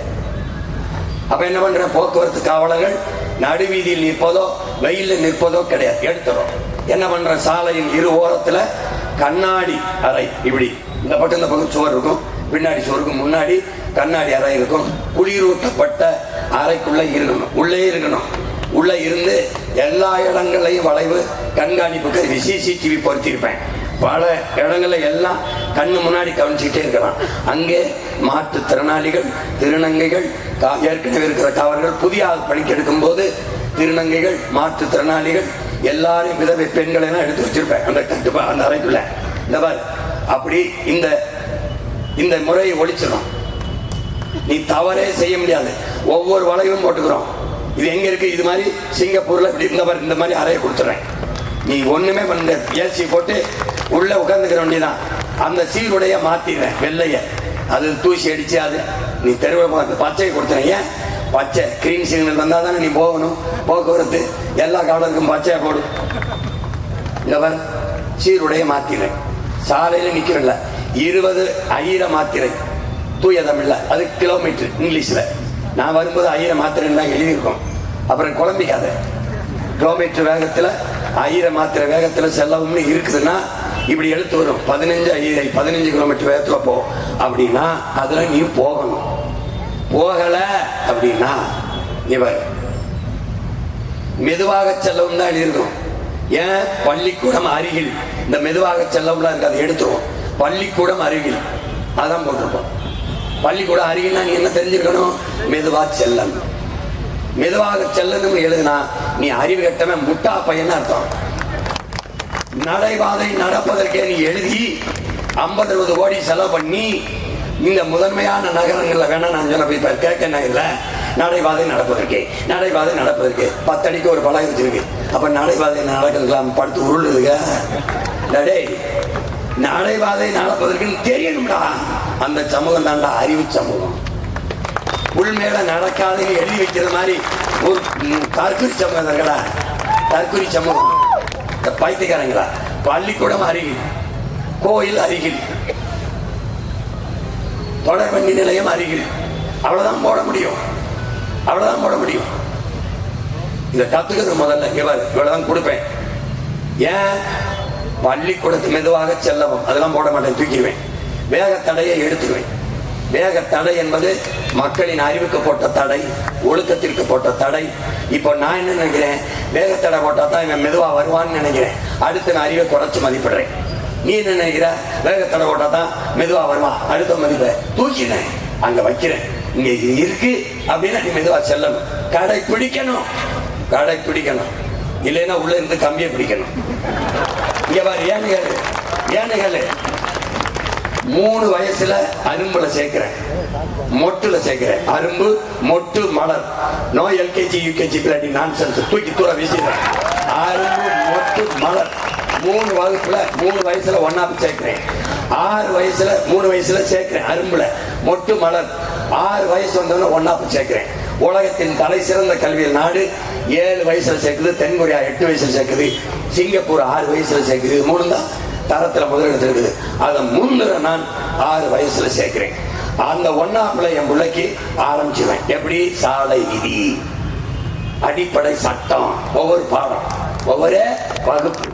அப்ப என்ன பண்ற, போக்குவரத்து காவலர்கள் நடுவீதியில் நிற்பதோ வெயில நிற்பதோ கிடையாது, எடுத்துறோம். என்ன பண்ற, சாலையின் இரு ஓரத்துல கண்ணாடி அறை, இப்படி இந்த பக்கம் இந்த பக்கம் சுவர் இருக்கும், பின்னாடி சுவருக்கு முன்னாடி கண்ணாடி அறை இருக்கும். குளிரூட்டப்பட்ட அறைக்குள்ள இருக்கணும், உள்ளே இருக்கணும். உள்ள இருந்து எல்லா இடங்களையும் வளைவு கண்காணிப்புக்கு CCTV பொருத்திருப்பேன். பல இடங்கள்ல எல்லாம் கண்ணு முன்னாடி கவனிச்சுக்கிட்டே இருக்கலாம். அங்கே மாற்றுத்திறனாளிகள், திருநங்கைகள், ஏற்கனவே இருக்கிற காவலர்கள், புதிய ஆள் பணிக்கு எடுக்கும் போது திருநங்கைகள், மாற்றுத்திறனாளிகள் எல்லாரும் விதவை பெண்களை எல்லாம் எடுத்து வச்சிருப்பேன் அந்த அறைக்குள்ள. இந்த பார், அப்படி இந்த முறையை ஒழிச்சிடும். நீ தவறே செய்ய முடியாது. ஒவ்வொரு வளைவும் போட்டுக்கிறோம். இது எங்க இருக்கு, இது மாதிரி சிங்கப்பூர்ல இந்த மாதிரி அறையை கொடுத்துறேன். நீ ஒண்ணுமே பண்ண, ஏசி போட்டு உள்ள உட்கார்ந்துக்கிற வேண்டியதான். அந்த சீருடைய மாத்திடுறேன், வெள்ளைய, அது தூசி அடிச்சு அது நீ தெருவில் பச்சையை கொடுத்துறேன். ஏன் பச்சை கிரீன் சிக்னல் வந்தா தானே நீ போகணும். போக்குவரத்து எல்லா காவலருக்கும் பச்சையா போடும். இந்த சீருடைய மாத்திடுறேன். சாலையில நிக்கிறல 20,000 மாத்திரை, தூய தமிழ்ல அது கிலோமீட்டர் இங்கிலீஷ்ல. நான் வரும்போது 1000 மாத்திரைன்னு தான் எழுதியிருக்கோம். அப்புறம் குழம்பிக்காத, கிலோமீட்டர் வேகத்துல 1000 மாத்திரை வேகத்துல செல்லவும்னு இருக்குதுன்னா இப்படி எழுத்து வரும். 15 கிலோமீட்டர் வேகத்துல போ அப்படின்னா அதுல நீ போகணும். போகல அப்படின்னா இவர் மெதுவாக செல்லவும் தான் எழுதியிருக்கும். ஏன், பள்ளிக்கூடம் அருகில். இந்த மெதுவாக செல்லவும்லாம் இருக்கு, அதை எடுத்துருவோம். பள்ளிக்கூடம் அருகில் அதான் போட்டிருப்போம். பள்ளிக்கூடம் அருகில்னா நீ என்ன தெரிஞ்சுக்கணும், மெதுவா செல்லணும். மெதுவாக செல்லணும் எழுதுனா நீ அறிவு கட்டவன், முட்டா பையன் அர்த்தம். நடைபாதை நடப்பதற்கே நீ எழுதி 50-60 கோடி செலவு பண்ணி இந்த முதன்மையான நகரங்கள்ல வேணா நான் சொல்ல போய் கேட்க இல்ல, நடைபாதை நடப்பதற்கே 10 அடிக்கு ஒரு பழகம் வச்சிருக்கு. அப்ப நடைபாதை நடக்கலாம், படுத்து உருளுதுங்க. நடைபாதை நடப்பதற்கு தெரியணும்டா. அந்த சமூகம் தாண்டா அறிவு சமூகம். உள்மேல நடக்காதுன்னு எழுதி வைக்கிற மாதிரி ஒரு தற்குறி சமூகம் இருக்கடா, தற்குறி சமூகம். இந்த பைத்தியக்காரங்களா, பள்ளிக்கூடம் அருகில், கோயில் அருகில், தொடர்வண்டி நிலையம் அருகில், அவ்வளவுதான் போட முடியும், அவ்வளவுதான் போட முடியும். இதை கத்துக்கிறது முதல்ல இவ்வளவுதான் கொடுப்பேன். ஏன், பள்ளிக்கூடத்து மெதுவாக செல்லவும் அதெல்லாம் போட மாட்டேன், தூக்கிடுவேன். வேக தடையை எடுத்துக்குவேன். வேக தடை என்பது மக்களின் அறிவுக்கு போட்ட தடை, ஒழுக்கத்திற்கு போட்ட தடை. இப்போ நான் என்ன நினைக்கிறேன், வேகத்தடை போட்டா தான் இவன் மெதுவா வருவான்னு நினைக்கிறேன். அடுத்து நான் அறிவை குறைச்சு மதிப்பிடுறேன். நீ என்ன நினைக்கிற, வேகத்தடை போட்டா தான் மெதுவா வருவான், அடுத்த மதிப்பை தூக்கினேன், அங்க வைக்கிறேன். இங்க இருக்கு அப்படின்னா நீ மெதுவா செல்லணும், கடைப்பிடிக்கணும். இல்லைன்னா உள்ள இருந்து கம்பியை பிடிக்கணும். இங்க பாரு, ஏனுகள் 3 வயசுல அரும்புல சேர்க்கிறேன், மொட்டுல சேர்க்கிறேன். அரும்பு, மொட்டு, மலர். நோ LKG UKG பிளாட்டி நான்சென்ஸ், தூக்கி தூர வீசிடுறேன். அரும்பு, மொட்டு, மலர் 3 வகுப்புல 3 வயசுல ஒன்னாப்பு சேர்க்கிறேன். 6 வயசுல 3 வயசுல சேர்க்கிறேன் அரும்புல, மொட்டு, மலர். 6 வயசு வந்தவன ஒன்னாப்பு சேர்க்கிறேன். உலகத்தின் தலை சிறந்த கல்வியல் நாடு 7 வயசுல சேர்க்குது, தென்கொரியா 8 வயசுல சேர்க்குது, சிங்கப்பூர் 6 வயசுல சேர்க்குது. 3 தான் தரத்துல முதலிடத்தில் இருக்குது. அதை முன்னுற நான் 6 வயசுல சேர்க்கிறேன். அந்த ஒன்னாப்புல என் பிள்ளைக்கு ஆரம்பிச்சுவேன். எப்படி, சாலை விதி, அடிப்படை சட்டம், ஒவ்வொரு பாடம், ஒவ்வொரு வகுப்பு,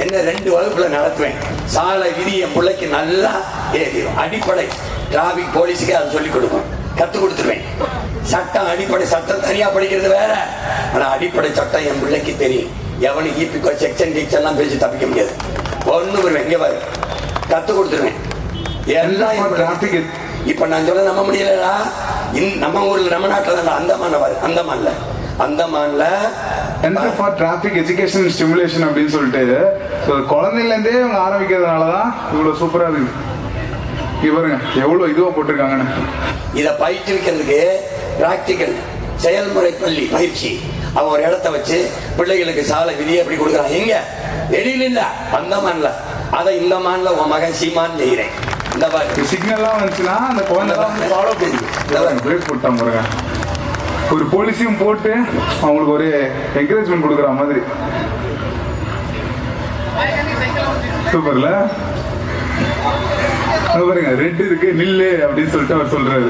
என்ன 2 வகுப்புல நடத்துவேன். சாலை விதி என் பிள்ளைக்கு நல்லா ஏறிடும். அடிப்படை டிராபிக் போலீஸுக்கு அதை சொல்லிக் கொடுக்கும், கத்து கொடுத்துருவேன். சட்டம், அடிப்படை சட்டம் தனியா படிக்கிறது வேற, ஆனா அடிப்படை சட்டம் என் பிள்ளைக்கு தெரியும். எவனுக்கு இப்போ செக்ஷன் எல்லாம் பேசி தப்பிக்க முடியாது. ஒண்ணு வருவேன், இங்க பாரு, கத்து கொடுத்துருவேன் எல்லாம். இப்ப நான் சொல்ல நம்ப முடியலடா, நம்ம ஊர்ல, நம்ம நாட்டுல தான் அந்தமான பாரு, அந்தமான்ல டிராபிக் எஜுகேஷன் ஸ்டிமுலேஷன் அப்படின்னு சொல்லிட்டு குழந்தைல இருந்தே அவங்க ஆரம்பிக்கிறதுனாலதான் இவ்வளவு சூப்பரா இருக்கு. இவருங்க எவ்வளவு இதுவா போட்டிருக்காங்கன்னு. இதை பயிற்றுவிக்கிறதுக்கு பிராக்டிக்கல் செயல்முறை பள்ளி பயிற்சி அவன் ஒரு இடத்த வச்சு பிள்ளைகளுக்கு சாலை விதியை எப்படி கொடுக்குறான், எங்க வெளியில இல்ல அந்த மான்ல, அதை இந்த மான்ல உன் மகன் சீமான் செய்கிறேன். இந்த மாதிரி சிக்னல்லாம் வந்துச்சுன்னா அந்த குழந்தை ஃபாலோ பண்ணி பிரேக் போட்டான் பாருங்க. ஒரு போலீஸையும் போட்டு அவங்களுக்கு ஒரு என்கரேஜ்மெண்ட் கொடுக்குற மாதிரி. சூப்பர்ல பாருங்க, ரெட் இருக்கு நில்லு அப்படின்னு சொல்லிட்டு அவர் சொல்றாரு.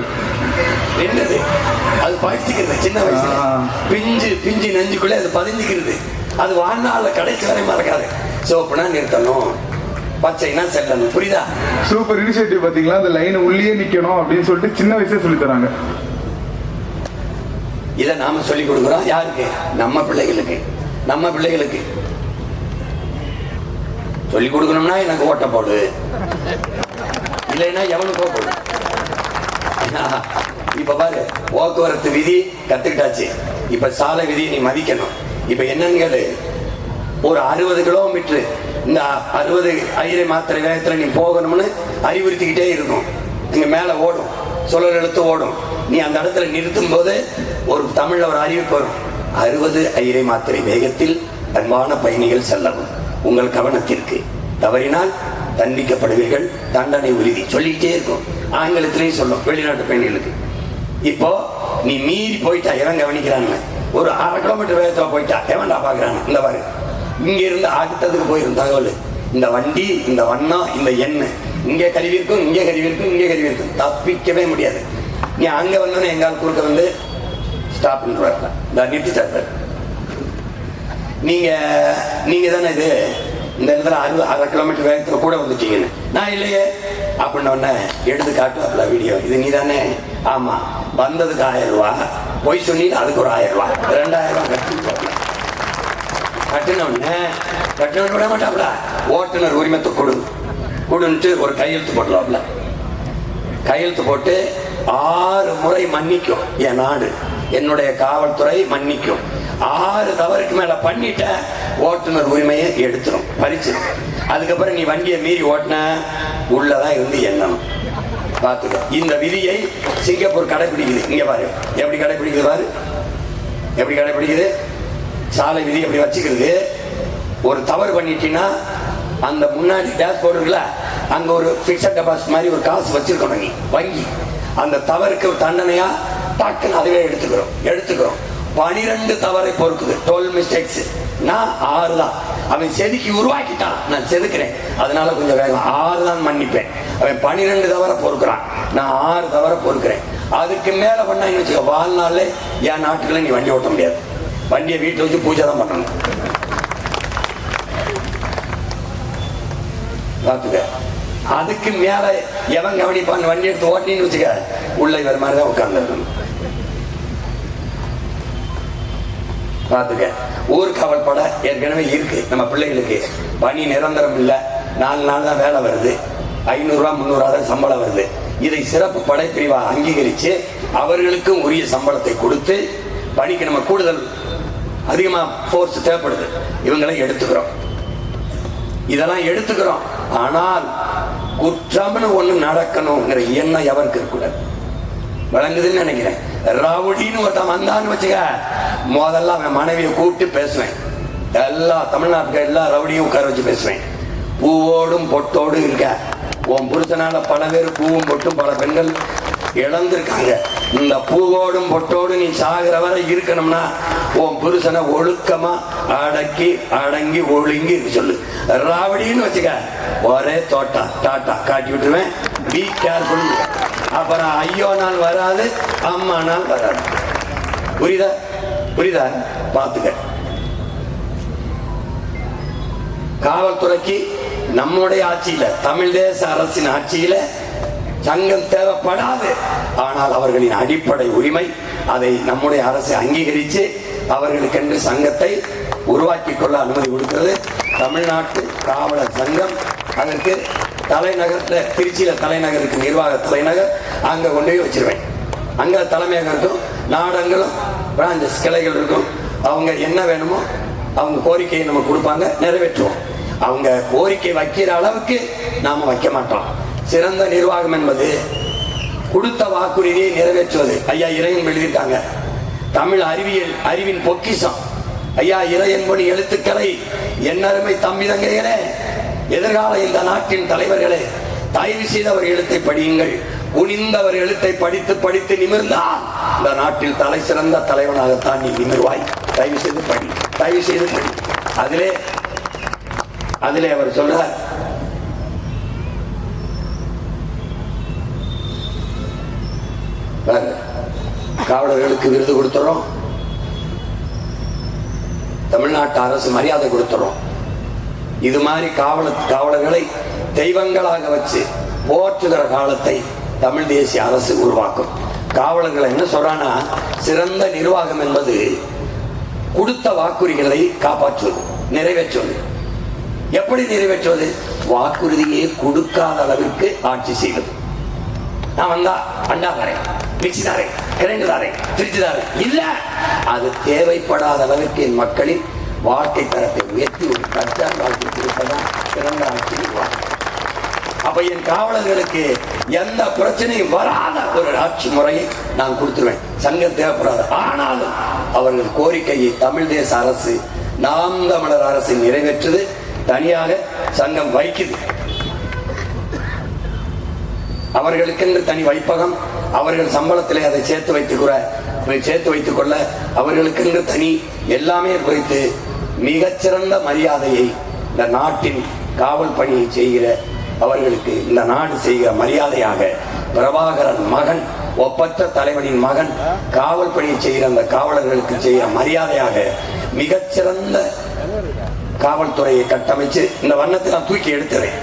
என்னது அது படிச்சுக்கிறது சின்ன வயசுல பிஞ்சு பிஞ்சு நெஞ்சுக்குள்ளே அது பதிஞ்சுக்கிறது. அது வாழ்நாள்ல கடைசி வரை மறக்காது. சோப்புனா நிறுத்தணும், பச்சைனா செல்லணும். புரியுதா? சூப்பர் இனிஷியேட்டிவ் பாத்தீங்களா? அந்த லைன் உள்ளே நிக்கணும் அப்படின்னு சொல்லிட்டு சின்ன வயசுல சொல்லி தராங்க. இதை நாம சொல்லி கொடுக்குறோம் யாருக்கு? நம்ம பிள்ளைகளுக்கு. நம்ம பிள்ளைகளுக்கு சொல்லி கொடுக்கணும்னா எனக்கு ஓட்ட போடு, இல்லைன்னா எவனுக்கோ போடு. இப்ப பாரு, போக்குவரத்து விதி கத்துக்கிட்டாச்சு, இப்ப சாலை விதியை நீ மதிக்கணும். இப்ப என்னன்னு கேளு, ஒரு 60 கிலோமீட்டர் இந்த 60 ஐரை மாத்திரை வேகத்துல நீ போகணும்னு அறிவுறுத்திக்கிட்டே இருக்கும். இங்க மேல ஓடும், சுழல் எடுத்து ஓடும். நீ அந்த இடத்துல நிறுத்தும் போது ஒரு தமிழ்ல ஒரு அறிவிப்பு வரும், 60 ஐரை மாத்திரை வேகத்தில் அன்பான பயணிகள் செல்லவும், உங்கள் கவனத்திற்கு, தவறினால் தண்டிக்கப்படுவீர்கள், தண்டனை உறுதி. சொல்லிக்கிட்டே இருக்கும். ஆங்கிலத்திலையும் சொல்லும் வெளிநாட்டு பயணிகளுக்கு. இப்போ நீ மீறி போயிட்டா எவன் கவனிக்கிறான்னு, ஒரு 1/2 கிலோமீட்டர் வேகத்துல போயிட்டா எவன்டா பாக்குறான்? இந்த பாரு, இங்க இருந்து அடுத்ததுக்கு போயிடும் தகவல். இந்த வண்டி, இந்த வண்ணம், இந்த எண்ணெய் இங்கே கருவி இருக்கும், இங்கே கருவி இருக்கும், இங்கே கருவி இருக்கும், தப்பிக்கவே முடியாது. நீ அங்க வந்தோன்னு எங்கால் குறுக்க வந்து ஸ்டாப் பண்ணுவாங்க, நிறுத்திட்டாரு. நீங்க தானே இது இந்த இடத்துல 1/2 கிலோமீட்டர் வேகத்துல கூட வந்துட்டீங்கன்னு. நான் இல்லையே அப்படின்னு எடுத்து காட்டுவாப்ல வீடியோ. இது நீ தானே? ஆமா. வந்ததுக்கு 1000 ரூபாய், போய் சொன்னீங்க அதுக்கு ஒரு 1000 ரூபாய், 2000 ரூபாய் கட்டிட்டு கட்டினவன விட மாட்டாப்ல. ஓட்டுநர் உரிமத்தை கொடுன்ட்டு ஒரு கையெழுத்து போடலாப்ல. கையெழுத்து போட்டு 6 முறை மன்னிக்கும் என் நாடு, என்னுடைய காவல்துறை மன்னிக்கும். 6 தவறுக்கு மேல பண்ணிட்ட ஓட்டுநர் உரிமையை எடுத்துரும், பறிச்சிடும். அதுக்கப்புறம் நீ வண்டியை மீறி ஓட்டின உள்ளதான் இருந்து எண்ணணும். பார்த்துக்க. இந்த விதியை சிங்கப்பூர் கடைபிடிக்குது. இங்க பாரு எப்படி கடைபிடிக்குது, பாரு எப்படி கடைபிடிக்குது. சாலை விதி எப்படி வச்சுக்கிறது. ஒரு தவறு பண்ணிட்டீங்கன்னா அந்த முன்னாடி டேஷ்போர்டு இருக்குல்ல, அங்க ஒரு பிக்சட் டெபாசிட் மாதிரி ஒரு காசு வச்சிருக்கணும் நீ வங்கி. அந்த தவறுக்கு ஒரு தண்டனையா டக்குன்னு அதுவே எடுத்துக்கிறோம். 12 தவறை பொறுக்குது, 12 மிஸ்டேக்ஸ். நான் 6 தான். அவன் செதுக்கி உருவாக்கிட்டான், நான் செதுக்கிறேன், அதனால கொஞ்சம் வேகம் 6 தான் மன்னிப்பேன். அவன் 12 தவறை பொறுக்கிறான், நான் 6 தவறை பொறுக்கிறேன். அதுக்கு மேல பண்ணா வச்சுக்க, வாழ்நாள்ல என் நாட்டுக்குள்ள நீ வண்டி ஓட்ட முடியாது. வண்டியை வீட்டில் வச்சு பூஜை தான் பண்ணணும். பார்த்துக்க. அதுக்கு மேல எவன் கவனிப்பான்? வண்டி எடுத்து ஓட்டின்னு வச்சுக்க, உள்ள இவர் மாதிரிதான் உட்கார்ந்து இருக்கணும். பார்த்துக்க. ஊர்காவல் படை ஏற்கனவே இருக்கு நம்ம பிள்ளைகளுக்கு. பணி நிரந்தரம் இல்லை, 4 நாள் தான் வேலை வருது, 500 ரூபா 300 தான் சம்பளம் வருது. இதை சிறப்பு படைப்பிரிவா அங்கீகரிச்சு அவர்களுக்கும் உரிய சம்பளத்தை கொடுத்து பணிக்கு நம்ம கூடுதல் அதிகமா போர்ஸ் தேவைப்படுது, இவங்களை எடுத்துக்கிறோம். இதெல்லாம் எடுத்துக்கிறோம். ஆனால் குற்றம்னு ஒண்ணு நடக்கணுங்கிற எண்ணம் எவருக்கு இருக்கக்கூடாது. வழங்குதுன்னு நினைக்கிறேன். ரவுடின்னு ஒருத்தன் வந்தான்னு வச்சுக்க, முதல்ல அவன் மனைவியை கூப்பிட்டு பேசுவேன். எல்லா தமிழ்நாட்டுக்கு எல்லா ரவுடியும் உட்கார வச்சு பேசுவேன். பூவோடும் பொட்டோடும் இருக்க, உன் புருஷனால பல பேர் பூவும் பொட்டும் பல பெண்கள் இழந்திருக்காங்க. இந்த பூவோடும் பொட்டோடும் நீ சாகிற வரை இருக்கணும்னா உன் புருஷனை ஒழுக்கமா அடங்கி ஒழுங்கி சொல்லு. ராவடின்னு வச்சுக்க, ஒரே டாட்டா காட்டி விட்டுருவேன். Be careful. அப்புறம் ஐயோ நாள் வராது, அம்மா நாள் வராது. புரியுதா? பாத்துக்க. காவல்துறைக்கு நம்முடைய ஆட்சியில, தமிழ் தேச அரசின் ஆட்சியில சங்கம் தேவைப்படாது. ஆனால் அவர்களின் அடிப்படை உரிமை, அதை நம்முடைய அரசு அங்கீகரித்து அவர்களுக்கென்று சங்கத்தை உருவாக்கி கொள்ள அனுமதி கொடுக்கிறது தமிழ்நாட்டு காவலர் சங்கம். அதற்கு தலைநகர்ல, திருச்சியில தலைநகருக்கு நிர்வாக தலைநகர், அங்க கொண்டு போய் வச்சிருவேன். அங்க தலைமையகம் இருக்கும், நாடங்களும் பிரான்சஸ் கிளைகள் இருக்கும். அவங்க என்ன வேணுமோ அவங்க கோரிக்கையை நம்ம கொடுப்பாங்க, நிறைவேற்றுவோம். அவங்க கோரிக்கை வைக்கிற அளவுக்கு நாம வைக்க மாட்டோம். சிறந்த நிர்வாகம் என்பது கொடுத்த வாக்குறுதியை நிறைவேற்றுவது. ஐயா இறைவன் எழுதியிருக்காங்க, தமிழ் அறிவின் பொக்கிஷம். ஐயா, இறையன்பொழி எழுத்துக்களை என்னருமை தம்பிதங்கைகளே, எதிர்கால இந்த நாட்டின் தலைவர்களே, தயவு செய்து அவர் எழுத்தை படியுங்கள். குனிந்தவர் எழுத்தை படித்து படித்து நிமிர்ந்தால் இந்த நாட்டில் தலை சிறந்த தலைவனாகத்தான் நீ நிமிர்வாய். தயவு செய்து படி, தயவு செய்து படி. அதிலே அவர் சொல்றார், காவலர்களுக்கு விருது கொடுத்துறோம், தமிழ்நாட்டு அரசு மரியாதை கொடுத்துறோம். இது மாதிரி காவலர்களை தெய்வங்களாக வச்சு போற்றுகிற காலத்தை தமிழ் தேசிய அரசு உருவாக்கும். காவலர்கள் என்ன சொல்றானா, சிறந்த நிர்வாகம் என்பது கொடுத்த வாக்குறுதிகளை காப்பாற்றுவது, நிறைவேற்றுவது. எப்படி நிறைவேற்றுவது? வாக்குறுதியை கொடுக்காத அளவிற்கு ஆட்சி செய்வது. நான் வந்தா அண்டா தரேன், மிக்சி தரேன், கிரைண்டர் தரேன், திருச்சி தரேன் இல்ல, அது தேவைப்படாத அளவிற்கு என் மக்களின் வாழ்க்கை தரத்தை உயர்த்தி ஒரு கட்டான வாழ்க்கை கொடுப்பதான் சிறந்த ஆட்சி நிர்வாகம். அப்ப என் காவலர்களுக்கு எந்த பிரச்சனையும் வராத ஒரு ஆட்சி முறையை நான் கொடுத்துருவேன். சங்கம் தேவைப்படாது. ஆனாலும் அவர்கள் கோரிக்கையை தமிழ் தேச அரசு, நாம் தமிழர் அரசு நிறைவேற்றுது. தனியாக சங்கம் வைக்குது. அவர்களுக்கென்று தனி வைப்பகம், அவர்கள் சம்பளத்திலே அதை சேர்த்து வைத்துக் கொள்ள அவர்களுக்கென்று தனி எல்லாமே குறித்து மிகச்சிறந்த மரியாதையை இந்த நாட்டின் காவல் பணியை செய்கிற அவர்களுக்கு இந்த நாடு செய்கிற மரியாதையாக பிரபாகரன் மகன், ஒப்பற்ற தலைவனின் மகன், காவல் பணியை செய்கிற அந்த காவலர்களுக்கு செய்கிற மரியாதையாக மிகச்சிறந்த காவல்துறையை கட்டமைச்சு இந்த வண்ணத்தை நான் தூக்கி எடுத்துறேன்.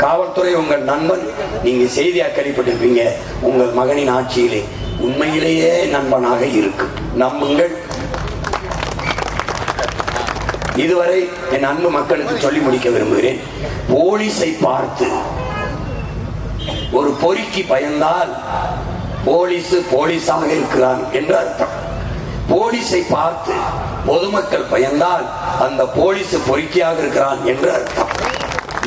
காவல்துறை உங்கள் நண்பன். நீங்க செய்தியா கேள்விப்பட்டிருப்பீங்க, உங்கள் மகனின் ஆட்சியிலே உண்மையிலேயே நண்பனாக இருக்கும். நம்புங்கள். இதுவரை என் அன்பு மக்களுக்கு சொல்லி முடிக்க விரும்புகிறேன். போலீஸை பார்த்து ஒரு பொறிக்கு பயந்தால் போலீஸாக இருக்கிறான் என்று அர்த்தம். போலீஸை பார்த்து பொதுமக்கள் பயந்தால் அந்த போலீஸ் பொறிக்கியாக இருக்கிறான் என்று அர்த்தம்.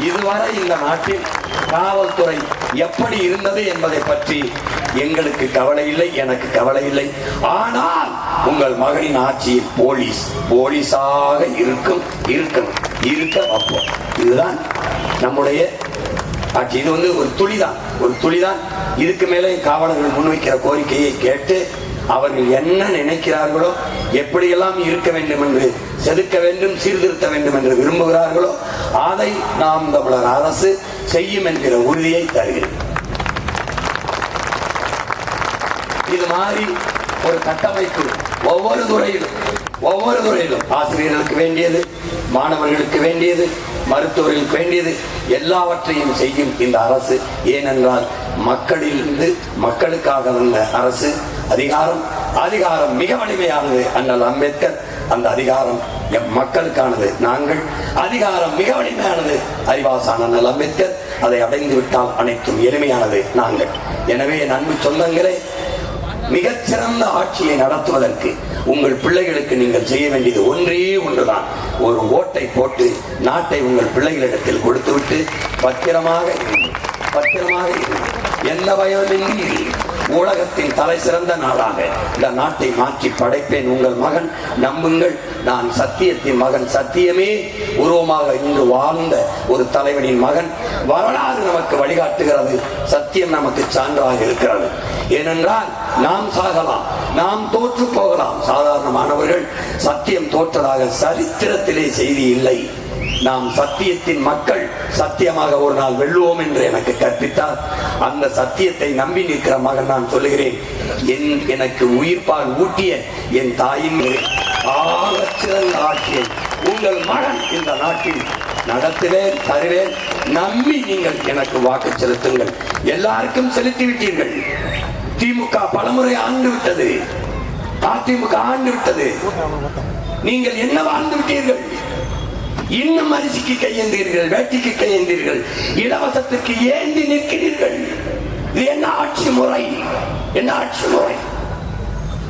இதுவரை இந்த நாட்டில் காவல்துறை எப்படி இருந்தது என்பதை பற்றி எங்களுக்கு கவலை இல்லை, எனக்கு கவலை இல்லை. ஆனால் உங்கள் மகனின் ஆட்சியில் போலீஸாக இருக்க வைப்போம். இதுதான் நம்முடைய ஆட்சி. இது ஒரு துளிதான். இதுக்கு மேலே காவலர்கள் முன்வைக்கிற கோரிக்கையை கேட்டு அவர்கள் என்ன நினைக்கிறார்களோ, எப்படியெல்லாம் இருக்க வேண்டும் என்று, செதுக்க வேண்டும், சீர்திருத்த வேண்டும் என்று விரும்புகிறார்களோ அதை நாம் தமிழர் அரசு செய்யும் என்கிற உறுதியை தருகிறேன். இது மாதிரி ஒரு கட்டமைப்பு ஒவ்வொரு துறையிலும் ஆசிரியர்களுக்கு வேண்டியது, மாணவர்களுக்கு வேண்டியது, மருத்துவர்களுக்கு வேண்டியது எல்லாவற்றையும் செய்யும் இந்த அரசு. ஏனென்றால் மக்களிலிருந்து மக்களுக்காக வந்த அரசு. அதிகாரம் மிக வலிமையானது. அண்ணல் அம்பேத்கர் அந்த அதிகாரம் மக்களுக்கானது. நாங்கள் அதிகாரம் மிக வலிமையானது. அறிவாசான் அண்ணல் அம்பேத்கர் அதை அடைந்து விட்டால் அனைத்தும் எளிமையானது நாங்கள். எனவே என் அன்பு சொந்தங்களே, மிகச்சிறந்த ஆட்சியை நடத்துவதற்கு உங்கள் பிள்ளைகளுக்கு நீங்கள் செய்ய வேண்டியது ஒன்றே ஒன்றுதான். ஒரு ஓட்டை போட்டு நாட்டை உங்கள் பிள்ளைகளிடத்தில் கொடுத்துவிட்டு பத்திரமாக எந்த பயமின்றி உலகத்தின் தலை சிறந்த நாடாக இந்த நாட்டை மாற்றி படைப்பேன். உங்கள் மகன். நம்புங்கள், நான் சத்தியத்தின் மகன். சத்தியமே உருவமாக இன்று வாழ்ந்த ஒரு தலைவனின் மகன். வரலாறு நமக்கு வழிகாட்டுகிறது, சத்தியம் நமக்கு சான்றாக இருக்கிறது. ஏனென்றால் நாம் சாகலாம், நாம் தோற்று போகலாம். சாதாரணமானவர்கள் சத்தியம் தோற்றதாக சரித்திரத்திலே செய்தி இல்லை. நாம் சத்தியத்தின் மக்கள். சத்தியமாக ஒரு நாள் வெல்லுவோம் என்று எனக்கு கற்பித்தார். அந்த சத்தியத்தை நம்பி நிற்கிற மகன் நான் சொல்லுகிறேன், எனக்கு உயிர்ப்பால் ஊட்டிய என் தாயின் ஆகச்சிறந்த ஆட்சியை உங்கள் மகன் இந்த நாட்டில் நடத்துவேன், தருவேன். நம்பி நீங்கள் எனக்கு வாக்கு செலுத்துங்கள். எல்லாருக்கும் செலுத்தி விட்டீர்கள். திமுக பலமுறை ஆண்டு விட்டது, அதிமுக ஆண்டு விட்டது. நீங்கள் என்ன வாழ்ந்து விட்டீர்கள்? இன்னும் அரிசிக்கு கையேந்தீர்கள், வேட்டிக்கு கையேந்தீர்கள், இலவசத்திற்கு ஏந்தி நிற்கிறீர்கள். இது என்ன ஆட்சி முறை? என்ன ஆட்சி முறை?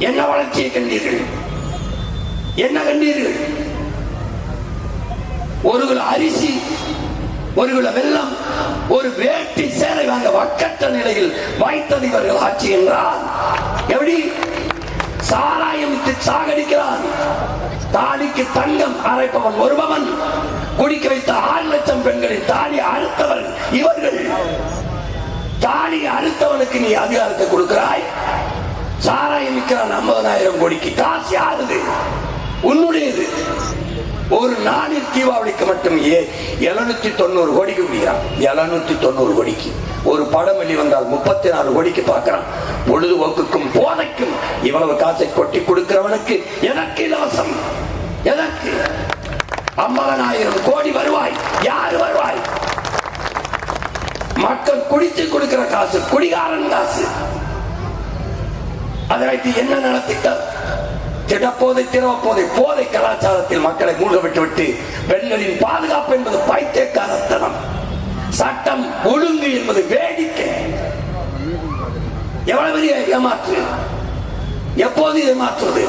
என்ன வளர்ச்சியை கண்டீர்கள்? என்ன கண்டீர்கள்? ஒரு கிலோ அரிசி, ஒரு கிலோ வெல்லம், ஒரு வேட்டி சேலை வாங்க வக்கற்ற நிலையில் வைத்தது இவர்கள் ஆட்சி என்றால் எப்படி? சாராயம் விட்டு சாகடிக்கிறான். தாலிக்கு தங்கம் அரைப்பவன் ஒருவன், குடிக்க வைத்த 6 லட்சம் பெண்களை தாலி அறுத்தவர்கள் இவர்கள். தாலி அறுத்தவனுக்கு நீ அதிகாரத்தை கொடுக்கிறாய். சாராயம் விற்கிறான் 50,000 கோடிக்கு. காசு யாருது? உன்னுடையது. ஒரு நாளில் தீபாவளிக்கு மட்டும் 790 கோடிக்கு முடிகிறான். 790 கோடிக்கு ஒரு படம் வெளி வந்தால் 34 கோடிக்கு பார்க்கிறான். பொழுதுபோக்குக்கும் போதைக்கும் இவ்வளவு காசை கொட்டி கொடுக்கிறவனுக்கு எனக்கு இலவசம். எதற்கு? 50,000 கோடி வருவாய். யாரு வருவாய்? மக்கள் குடித்து கொடுக்கிற காசு, குடிகாரன் காசு. அதை வைத்து என்ன நடத்திட்டார்? திடப்போதை திரவப்போதை போதை கலாச்சாரத்தில் மக்களை மூழ்க விட்டுவிட்டு பெண்களின் பாதுகாப்பு என்பது பைத்தியக்காரத்தனம், சட்டம் ஒழுங்கு என்பது வேடிக்கை. எவ்வளவு பெரிய ஏமாற்று! எப்போது இதை மாற்றுவது?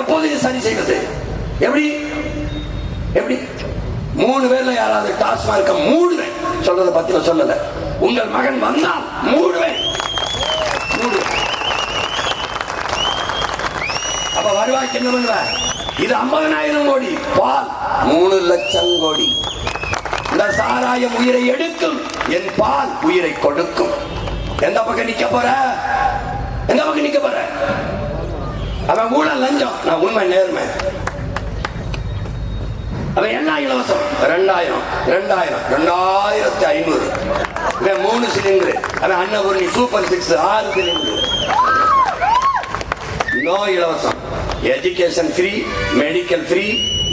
எப்போது இதை சரி செய்வது? எப்படி எப்படி 3 பேர்ல யாராவது டாஸ்மார்க்க மூடுவேன் சொல்றதை பத்தி நான் சொல்லல. உங்கள் மகன் வந்தால் மூடுவேன். அப்ப வருவாய்க்கு என்ன பண்ணுவ? இது 50,000 கோடி. பால் 3 லட்சம் கோடி. இந்த சாராயம் உயிரை எடுக்கும், என் பால் உயிரை கொடுக்கும். எந்த பக்கம் நிக்க போற? எந்த பக்கம் நிக்க போற? அவன் ஊழல் லஞ்சம், நான் உண்மை நேர்மை. அவன் என்ன இலவசம்? 2000 2500. 3 சிலிண்டர். அவன் அன்னபூர்ணி சூப்பர் 6 6 சிலிண்டர். நோ இலவசம். Education free, medical free,